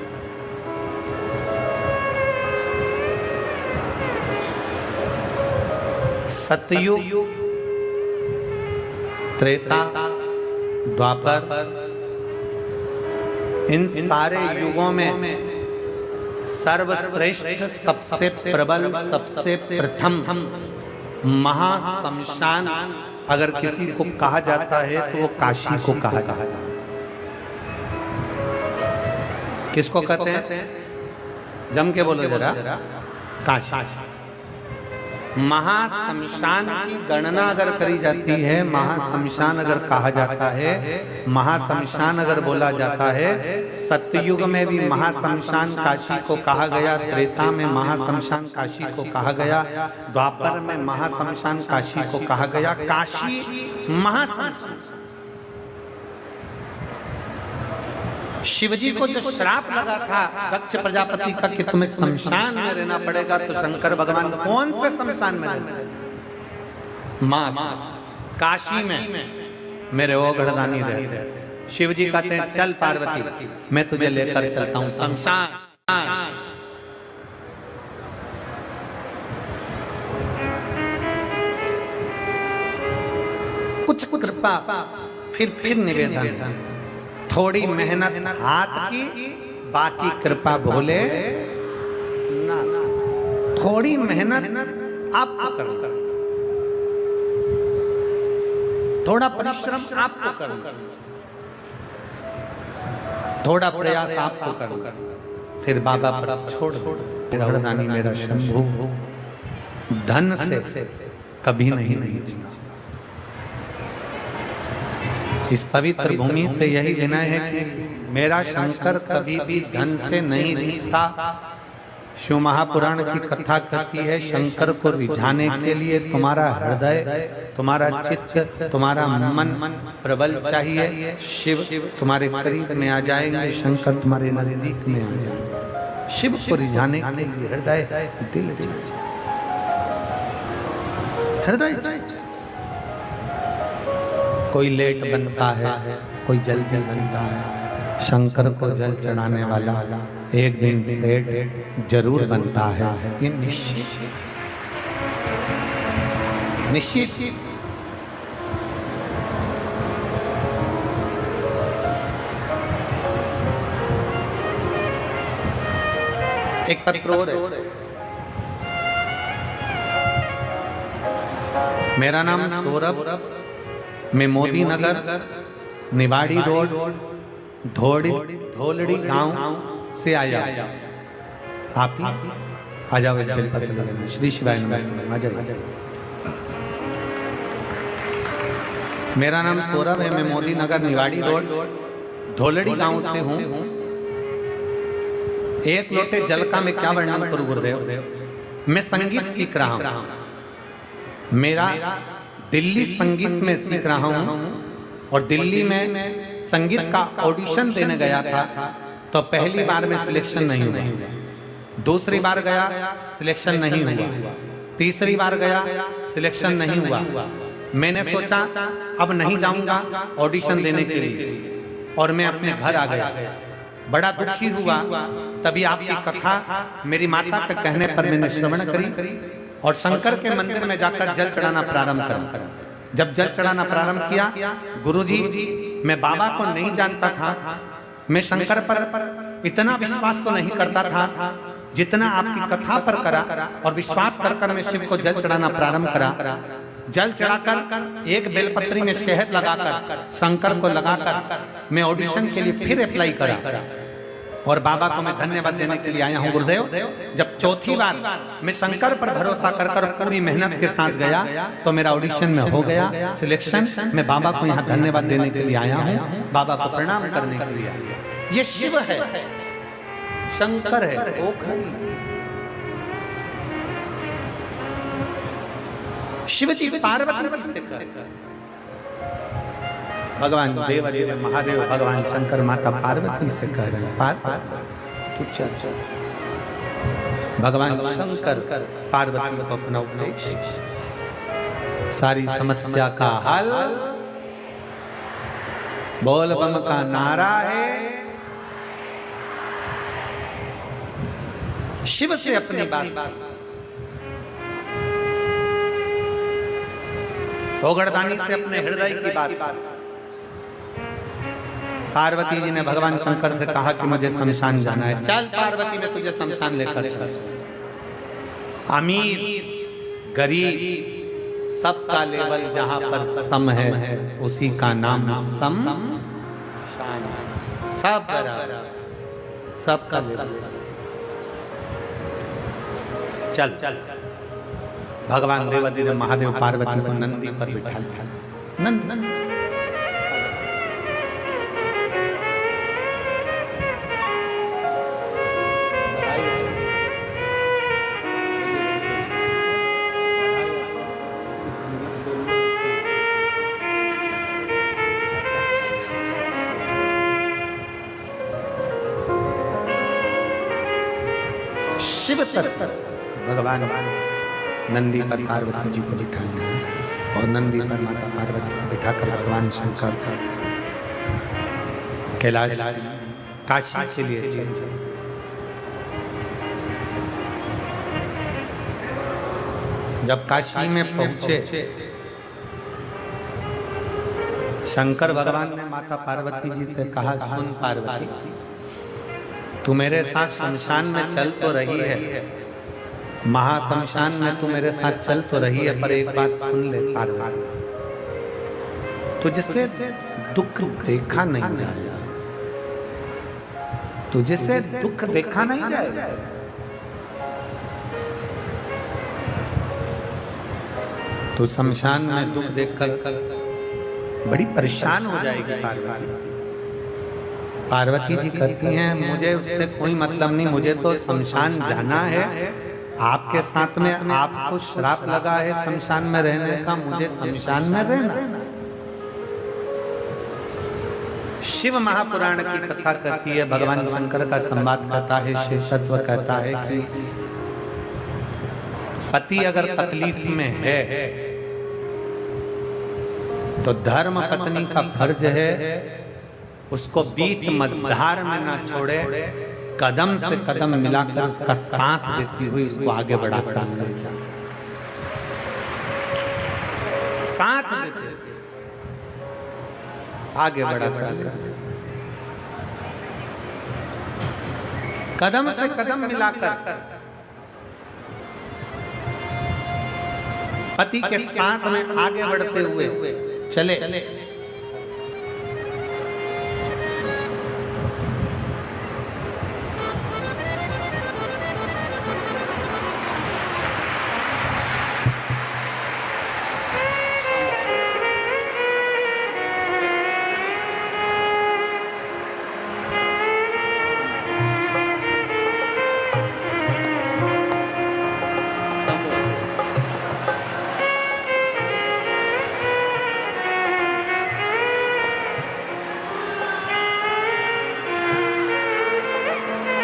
सतयुग, त्रेता, द्वापर, इन सारे युगों में सर्वश्रेष्ठ, सबसे प्रबल, सबसे प्रथम महाशमशान अगर किसी को कहा जाता है तो वो काशी को कहा जाता है। किसको कहते हैं? जम के बोलो जरा। काशी। महाशमशान की गणना अगर करी जाती है, महाशमशान अगर कहा जाता है, महाशमशान अगर बोला जाता है, सतयुग में भी महाशमशान काशी को कहा गया, त्रेता में महाशमशान काशी को कहा गया, द्वापर में महाशमशान काशी को कहा गया। काशी महाशमशान। शिवजी को जो श्राप लगा था दक्ष प्रजापति का कि तुम्हें शमशान में रहना पड़ेगा, तो शंकर भगवान कौन से शमशान में रहते? मां काशी में मेरे ओघड़दानी रहते। शिवजी कहते हैं चल पार्वती, मैं तुझे लेकर चलता हूं शमशान। कुछ कृपा, फिर निवेदन, थोड़ी मेहनत हाथ की, बाकी कृपा भोले ना। थोड़ी मेहनत आपको करना, थोड़ा परिश्रम आपको करना, थोड़ा प्रयास आपको करना, फिर बाबा पर छोड़ दो। ओघड़दानी मेरा शंभू धन से कभी नहीं रीझना। इस पवित्र भूमि से यही विनय है कि मेरा शंकर कभी भी धन से नहीं रीझता। शिव महापुराण की कथा कहती है शंकर को रिझाने के लिए तुम्हारा हृदय, तुम्हारा चित्त, तुम्हारा मन प्रबल चाहिए। शिव तुम्हारे करीब में आ जाएंगे, शंकर तुम्हारे नजदीक में आ जाएंगे। शिव को रिझाने के लिए हृदय, दिल चाहिए, हृदय चाहिए। कोई लेट बनता है, कोई जल्दी बनता है। शंकर को जल चढ़ाने वाला एक दिन सेठ जरूर बनता है, ये निश्चित निश्चित। एक पत्र और है। मेरा नाम सौरभ, मैं मोदी नगर, निवाड़ी रोड, धोलड़ी गांव से आया। आप आ जाओ, एक बेलपत्र लगाना। श्री शिवाय नमस्ते। आ जाइए। मेरा नाम सौरभ है, मैं मोदी नगर, निवाड़ी रोड, धोलड़ी गांव से हूँ। एक लोटे जल का मैं क्या वर्णन करूं गुरुदेव। मैं संगीत सीख रहा हूँ, मेरा दिल्ली संगीत में सीख रहा हूँ, और दिल्ली में संगीत का ऑडिशन देने गया था तो पहली बार में सिलेक्शन नहीं हुआ, दूसरी बार गया सिलेक्शन नहीं हुआ, तीसरी बार गया सिलेक्शन नहीं हुआ। मैंने सोचा अब नहीं जाऊंगा ऑडिशन देने के लिए, और मैं अपने घर आ गया। बड़ा दुखी हुआ। तभी आपकी कथा मेरी माता के कहने पर मैंने श्रवण करी और शंकर के मंदिर में जाकर जल चढ़ाना प्रारंभ करा। जब जल चढ़ाना प्रारंभ किया, गुरुजी मैं बाबा को नहीं जानता था, मैं शंकर पर इतना विश्वास तो नहीं करता था जितना आपकी कथा पर करा, और विश्वास कर मैं शिव को जल चढ़ाना प्रारंभ करा। जल चढ़ाकर एक बेलपत्री में शहद लगाकर शंकर को लगाकर मैं ऑडिशन के लिए फिर अप्लाई करा, और बाबा को मैं धन्यवाद देने के लिए आया हूं गुरुदेव। जब चौथी बार मैं शंकर पर भरोसा कर पूरी मेहनत के साथ गया तो मेरा ऑडिशन में हो गया सिलेक्शन। मैं बाबा को यहाँ धन्यवाद देने के लिए आया हूँ, बाबा को प्रणाम करने के लिए आया। ये शिव है, शंकर है, शिव जी पार्वती से भगवान देव महादेव भगवान शंकर माता पार्वती से कह रहे हैं, पार्वती तू चल। भगवान शंकर पार्वती को अपना उपदेश, सारी समस्या का हल बोल बम का नारा है। शिव से अपनी बात, भोगड़दानी से अपने हृदय की बात। पार्वती जी ने भगवान शंकर से कहा कि मुझे शमशान जाना है। चल पार्वती, मैं तुझे शमशान लेकर चल। अमीर गरीब सबका लेवल जहां पर सम है उसी का नाम सम। सब सबका लेवल। चल चल। भगवान देवादिदेव ने महादेव पार्वती को नंदी पर बिठा लिया। नंद शिव तत्व भगवान नंदी पर पार्वती जी को बिठा लिया, और नंदी पर माता पार्वती को बिठाकर भगवान शंकर कैलाश काशी के लिए चले। जब काशी में पहुंचे, शंकर भगवान ने माता पार्वती जी से कहा, सुन पार्वती, तू मेरे साथ शमशान में चल तो रही है, महाशमशान में तू मेरे साथ चल तो रही है, पर एक बात सुन ले पार्वती, तुझसे दुख देखा नहीं जाएगा, तुझसे दुख देखा नहीं जाएगा। तो शमशान में दुख देखकर बड़ी परेशान हो जाएगी पार्वती। पार्वती जी कहती हैं, मुझे उससे कोई मतलब नहीं, मुझे तो शमशान जाना है। आपके साथ में आपको श्राप लगा है शमशान में रहने का, मुझे शमशान में रहना। शिव महापुराण की कथा कहती है, भगवान शंकर का संवाद कहता है, शिव तत्व कहता है कि पति अगर तकलीफ में है तो धर्म पत्नी का फर्ज है उसको बीच मझधार में ना छोड़े, कदम से कदम मिलाकर उसका साथ देती हुई उसको आगे बढ़ाकर ले जाए, साथ देते आगे बढ़ाकर ले जाए, कदम से कदम मिलाकर पति के साथ में आगे बढ़ते हुए चले।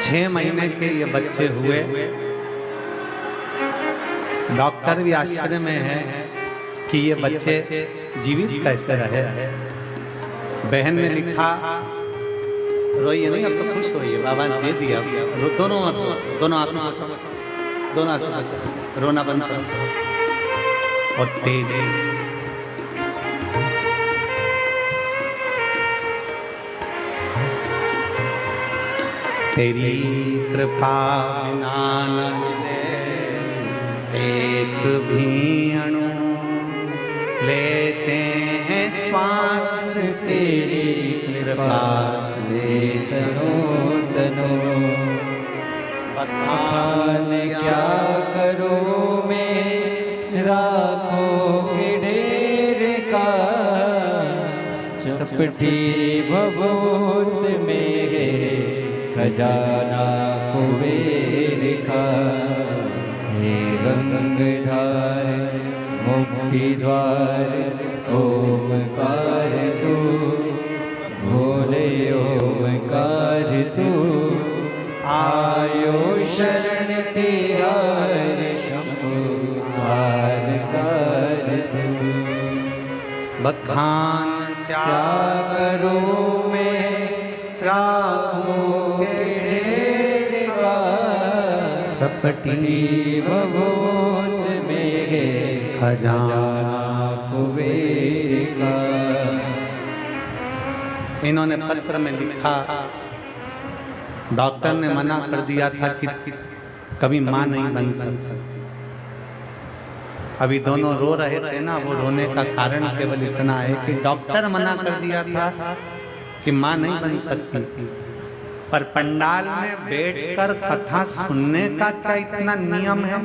6 महीने के ये बच्चे हुए। डॉक्टर भी आश्चर्य में है कि ये बच्चे जीवित कैसे रहे। बहन ने लिखा, रोइए नहीं, अब तो खुश होइए, बाबा ने दे दिया। दोनों आंसू रोना बंद और तेज। तेरी कृपा बिना न मिले एक भी अणु, लेते हैं श्वास तेरी कृपा से तनो तनो। बखान क्या करूं मैं राखों के ढेर का, चपटी भभूत में है खजाना कुबेर का। हे गंगाधार मुक्ति द्वार ओमकार तू, भोले ओमकार तू। आयो शरण तेरा शंभुकार कार तू। बखान क्या करूं मैं राखों के ढेर का, चपटी भभूत में है खजाना कुबेर का। इन्होंने पत्र में लिखा, डॉक्टर ने मना कर दिया था कि कभी मां नहीं बन सकती। अभी दोनों रो रहे थे ना, वो रोने का कारण केवल इतना है कि डॉक्टर मना कर दिया था कि मां नहीं बन सकती, पर पंडाल में बैठकर कथा सुनने का क्या इतना नियम है।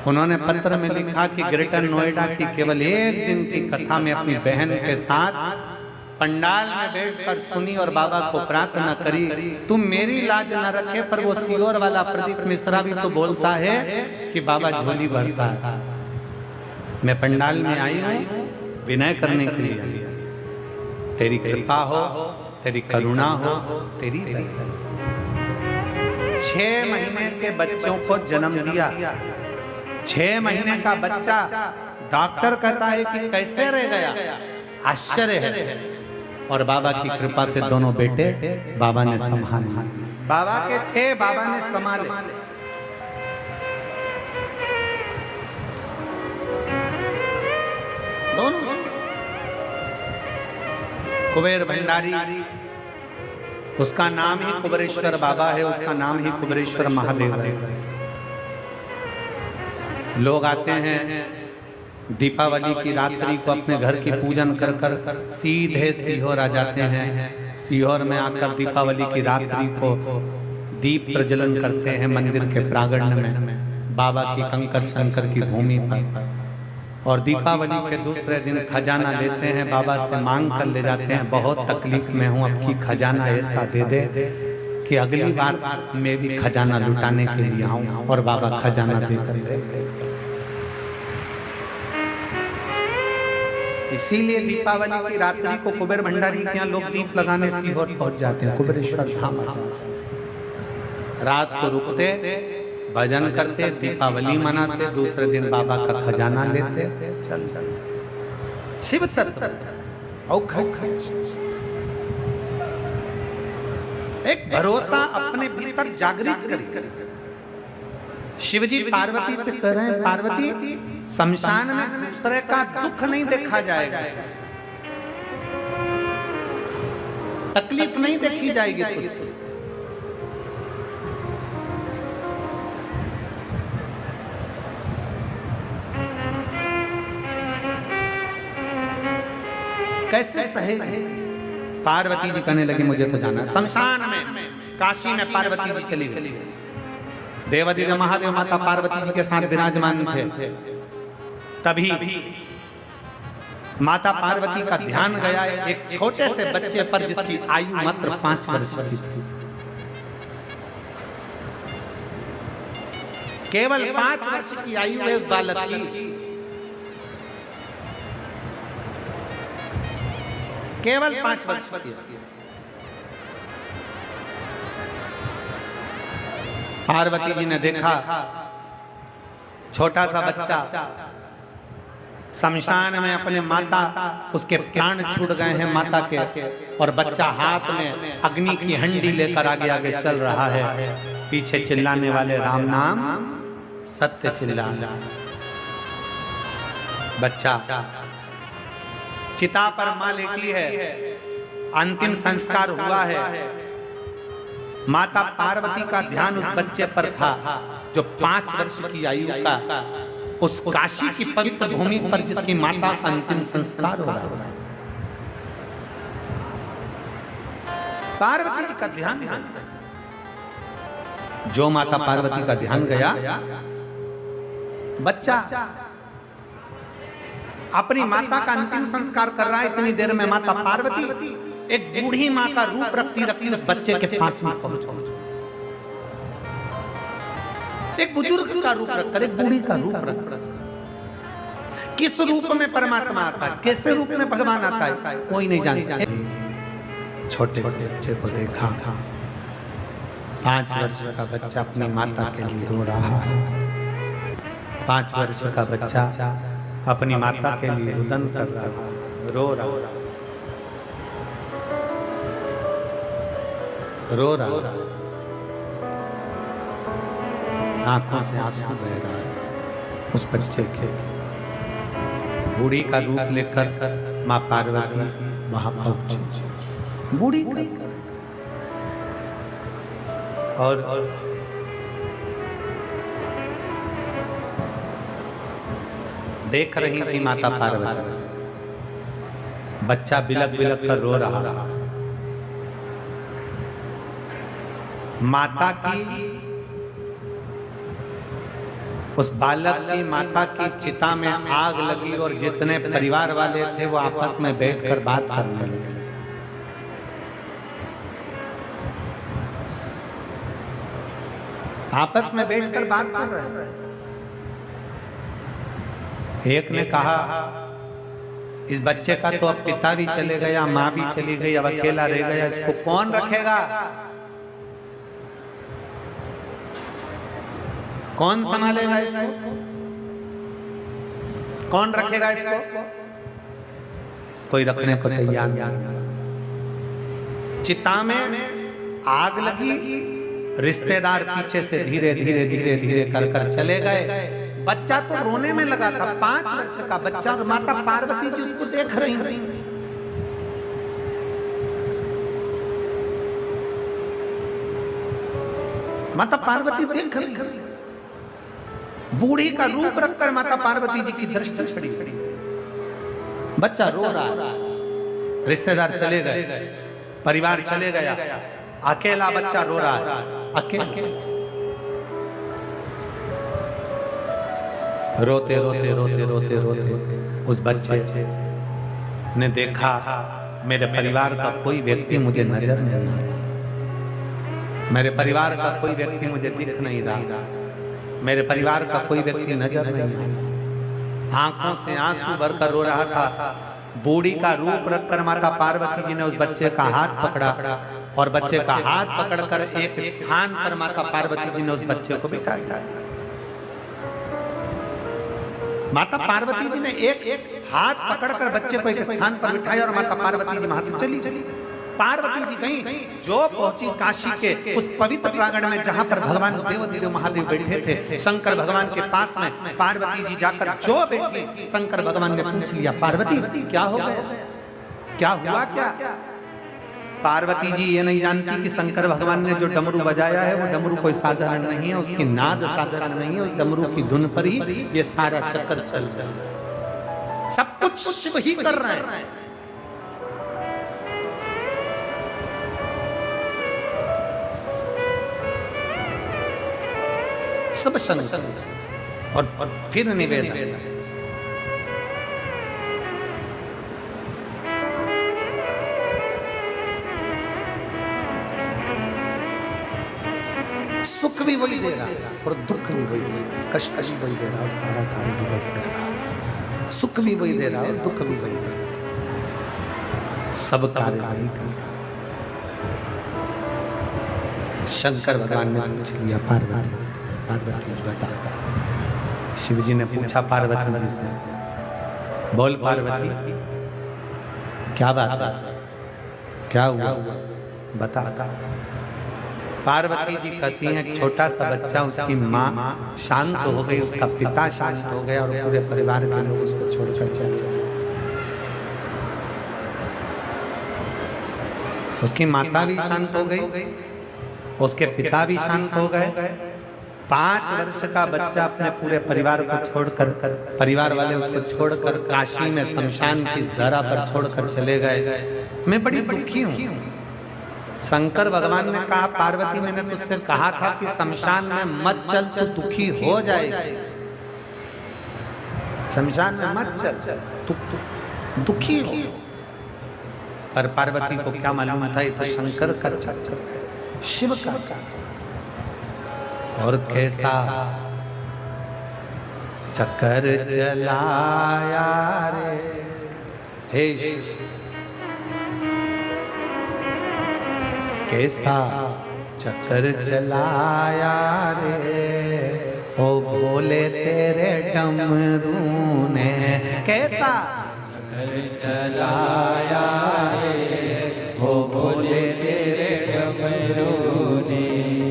उन्होंने पत्र में लिखा कि ग्रेटर नोएडा की केवल एक दिन की कथा में अपनी बहन के साथ पंडाल में बैठकर सुनी और बाबा को प्रार्थना करी, तुम मेरी लाज न रखे। पर वो सीहोर वाला प्रदीप मिश्रा भी तो बोलता है कि बाबा झोली भरता है। मैं पंडाल में आई हूँ विनय करने के लिए, तेरी कृपा हो, तेरी करुणा हो, तेरी दया। 6 महीने के बच्चों को जन्म दिया। 6 महीने का बच्चा डॉक्टर कहता है कि कैसे रह गया, आश्चर्य है। और बाबा की कृपा से दोनों बेटे बाबा ने संभाले। बाबा के थे, बाबा ने संभाले। दोनों। कुबेर भंडारी, उसका नाम ही कुबेरेश्वर बाबा है, उसका नाम ही कुबेरेश्वर महादेव है। लोग आते हैं दीपावली की रात्रि को अपने घर की पूजन कर कर सीधे सीहोर आ जाते हैं। सीहोर में आकर दीपावली की रात्रि को दीप प्रज्वलन करते हैं मंदिर के प्रांगण में, बाबा की कंकर शंकर की भूमि पर। और दीपावली के दूसरे दिन खजाना लेते हैं, बाबा से मांग कर ले जाते हैं, बहुत तकलीफ में हूँ, अब की खजाना ऐसा दे दे कि अगली बार मैं भी खजाना लुटाने के लिए आऊँ। और बाबा खजाना देकर दे। इसीलिए दीपावली की रात्रि को कुबेर भंडारी के यहाँ लोग दीप लगाने सीहोर पहुंच जाते हैं, कुबेरेश्वर धाम आ जाते हैं। रात को रुकते, भजन करते, दीपावली मनाते, दूसरे दिन बाबा का खजाना लेते, चल चल। शिव तत्व एक भरोसा अपने भीतर जागृत करें। शिवजी पार्वती से कह रहे हैं, पार्वती शमशान में दूसरे का दुख नहीं देखा जाएगा, तकलीफ नहीं देखी जाएगी तुझसे। कैसे सहेगी? पार्वती जी कहने लगी मुझे तो जाना। शमशान में, काशी में पार्वती जी चली गई। देवादिदेव महादेव माता पार्वती जी के साथ विराजमान थे। तभी माता पार्वती का ध्यान गया एक छोटे से बच्चे पर जिसकी आयु मात्र 5 वर्ष की थी। केवल 5 वर्ष की आयु है उस बालक की, केवल 5 वर्ष की। पार्वती जी ने देखा छोटा सा बच्चा शमशान में अपने माता, उसके प्राण छूट गए हैं माता के, और बच्चा हाथ में अग्नि की हंडी लेकर आगे आगे चल रहा है। पीछे चिल्लाने वाले राम नाम सत्य चिल्लाना। बच्चा चिता पर मां लेटी है अंतिम संस्कार हुआ है। माता पार्वती का ध्यान उस बच्चे पर था जो 5 वर्ष की आयु का उस काशी की पवित्र भूमि पर जिसकी माता का अंतिम संस्कार हो रहा था। पार्वती जी का ध्यान गया। जो माता पार्वती का ध्यान गया, बच्चा अपनी माता का अंतिम संस्कार कर रहा है। इतनी देर में माता पार्वती एक बूढ़ी माँ का रूप रखती रखती उस बच्चे के पास में पहुंच, एक बुजुर्ग का रूप रखकर, एक बूढ़ी का रूप रखकर। किस रूप में परमात्मा आता है, कैसे रूप में भगवान आता है, कोई नहीं जानता। छोटे से बच्चे को देखा, 5 वर्ष का बच्चा अपनी माता के लिए रो रहा है। 5 वर्ष का बच्चा अपनी माता के लिए रुदन कर रहा है, रो रहा आंखों से आंसू बह रहा है। उस बच्चे के बूढ़ी का रूप लेकर माँ पार्वती वहां पहुंची। बूढ़ी और देख रही थी माता पार्वती, बच्चा बिलक बिलक कर रो रहा। माता की उस बालक की माता की चिता में आग लगी और जितने परिवार वाले थे वो आपस में बैठकर बात करने लगे। आपस में बैठकर बात कर रहे हैं। एक ने कहा, इस बच्चे का तो अब पिता भी चले गया, माँ भी चली गई, अब अकेला रह गया, इसको कौन रखेगा, कौन संभालेगा इसको, कौन रखेगा इसको? कोई रखने को तैयार नहीं। चिता में आग लगी, रिश्तेदार पीछे से धीरे धीरे धीरे धीरे कर कर चले गए। बच्चा तो रोने में लगा था, 5 वर्ष का बच्चा, और माता पार्वती जी उसको देख रही थी। माता पार्वती देख रही थी। बूढ़ी का रूप रखकर माता पार्वती जी की दृष्टि खड़ी। बच्चा रो रहा, रिश्तेदार चले गए, परिवार चले गया, अकेला बच्चा रो रहा है, अकेले। रोते रोते रोते रोते रोते उस बच्चे ने देखा, मेरे परिवार का कोई व्यक्ति मुझे नजर नहीं आ रहा, मेरे परिवार का कोई व्यक्ति मुझे दिख नहीं रहा, मेरे परिवार का कोई व्यक्ति नजर नहीं आ रहा। आंखों से आंसू भरकर रो रहा था। बूढ़ी का रूप रखकर माता पार्वती जी ने उस बच्चे का हाथ पकड़ा और बच्चे का हाथ पकड़कर एक स्थान पर माता पार्वती जी ने उस बच्चे को बिठा दिया। माता पार्वती जी ने एक हाथ पकड़कर बच्चे को एक स्थान पर बिठाया और माता पार्वती जी वहां से चली। पार्वती जी गई, जो पहुंची काशी के उस पवित्र प्रांगण में जहां पर भगवान देवाधिदेव महादेव बैठे थे, शंकर भगवान के पास में पार्वती जी जाकर जो बैठी, शंकर भगवान ने पूछ लिया, पार्वती क्या हो गया, क्या हुआ, क्या? पार्वती जी ये नहीं जानती कि शंकर भगवान ने जो डमरू बजाया है वो डमरू कोई साधारण नहीं है, उसकी नाद साधारण नहीं है, उस डमरू की धुन पर ही ये सारा चक्कर चल रहा है, सब कुछ शिव ही कर रहे हैं। सब शंकर। और फिर निवेदन, सुख भी वही दे रहा है और दुख भी वही दे रहा है, कष्ट भी वही दे रहा है और सारा कार्य भी वही कर रहा है। सुख भी वही दे रहा है और दुख भी वही दे रहा है, सब कार्य वही कर रहा है। शंकर भगवान ने पूछ लिया पार्वती जी से, पार्वती जी बता। शिव जी ने पूछा पार्वती जी से, बोल पार्वती क्या बात है, क्या हुआ, बता। पार्वती जी कहती हैं, छोटा सा बच्चा, उसकी माँ शांत हो गई, उसका पिता शांत हो गया और पूरे परिवार के लोग उसको छोड़कर चले गए। उसकी माता भी शांत हो गई, उसके पिता भी शांत हो गए। 5 वर्ष का बच्चा अपने पूरे परिवार को छोड़कर, परिवार वाले उसको छोड़कर काशी में शमशान की इस धरा पर छोड़कर चले गए। मैं बड़ी दुखी हूँ। शंकर भगवान ने कहा, पार्वती मैंने तुझसे कहा था कि शमशान में मत चल, तो दुखी हो जाएगी। शमशान में मत चल, तू दुखी हो। पर पार्वती को क्या मालूम था, ये तो शंकर का चक्कर है, शिव का चक्कर। और कैसा चक्कर चलाया रे हे शिव, कैसा चक्कर चलाया रे ओ भोले तेरे डमरू ने, कैसा चक्कर चलाया रे ओ भोले तेरे डमरू ने,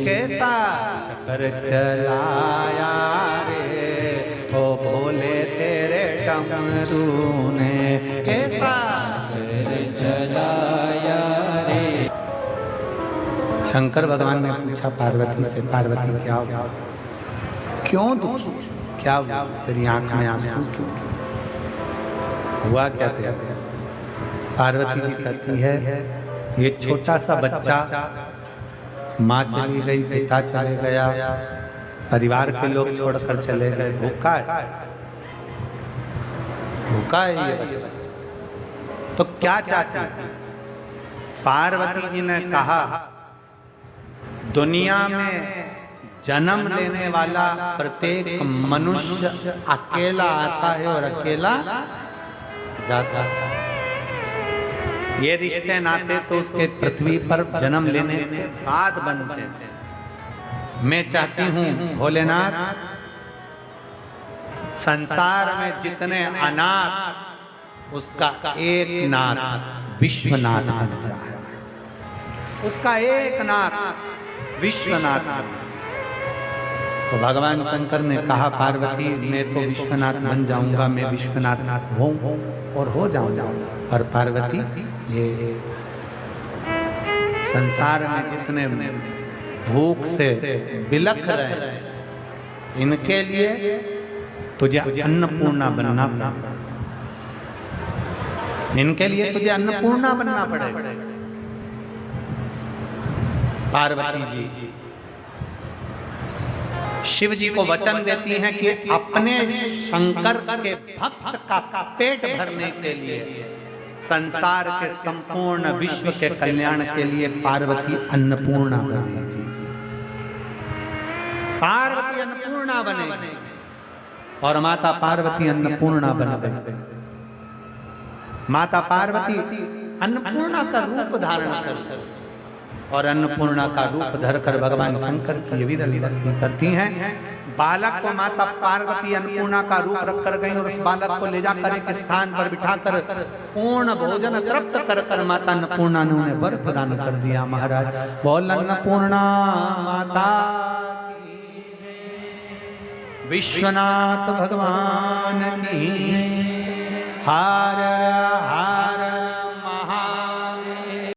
कैसा चक्कर चलाया रे ओ भोले तेरे डमरू ने, कैसा चक्कर चलाया रे। शंकर भगवान ने पूछा पार्वती से, पार्वती क्या हुआ, क्यों दुखी, क्या हुआ, तेरी आंख में आंसू क्यों, हुआ क्या तेरा? पार्वती जी कहती है, ये छोटा सा बच्चा, माँ चली गई, पिता चले गया, परिवार के लोग छोड़कर चले गए, भूखा है, भूखा है ये बच्चा, तो क्या चाहती है? पार्वती जी ने कहा, दुनिया में जन्म लेने वाला प्रत्येक मनुष्य अकेला आता है और अकेला जाता है। ये रिश्ते नाते तो उसके पृथ्वी पर जन्म लेने के बाद बनते हैं। मैं चाहती हूँ भोलेनाथ, संसार में जितने अनाथ, उसका एक नाथ विश्वनाथ बन जाए, उसका एक नाथ विश्वनाथ। तो भगवान शंकर ने कहा, पार्वती मैं तो विश्वनाथ बन जाऊंगा, मैं विश्वनाथ हूँ और हो जाऊंगा, पर पार्वती ये संसार में जितने भूख से बिलख रहे हैं, इनके लिए तुझे अन्नपूर्णा बनना पड़ेगा, इनके लिए तुझे अन्नपूर्णा बनना पड़ेगा। पार्वती जी शिव जी को वचन देती हैं कि अपने शंकर के भक्त का पेट भरने के लिए, संसार के संपूर्ण विश्व के कल्याण के लिए पार्वती अन्नपूर्णा बनेगी, पार्वती अन्नपूर्णा बनेगी। और माता पार्वती अन्नपूर्णा बन गई। माता पार्वती अन्नपूर्णा का रूप धारण कर, और अन्नपूर्णा का रूप धरकर भगवान शंकर की विरल भक्ति करती हैं। बालक को माता पार्वती अन्नपूर्णा का रूप रख कर गई और उस बालक को ले जाकर एक स्थान पर बिठाकर पूर्ण भोजन तृप्त कर कर माता अन्नपूर्णा ने उन्हें वर प्रदान कर दिया। महाराज बोल अन्नपूर्णा माता की जय, विश्वनाथ भगवान की हर हर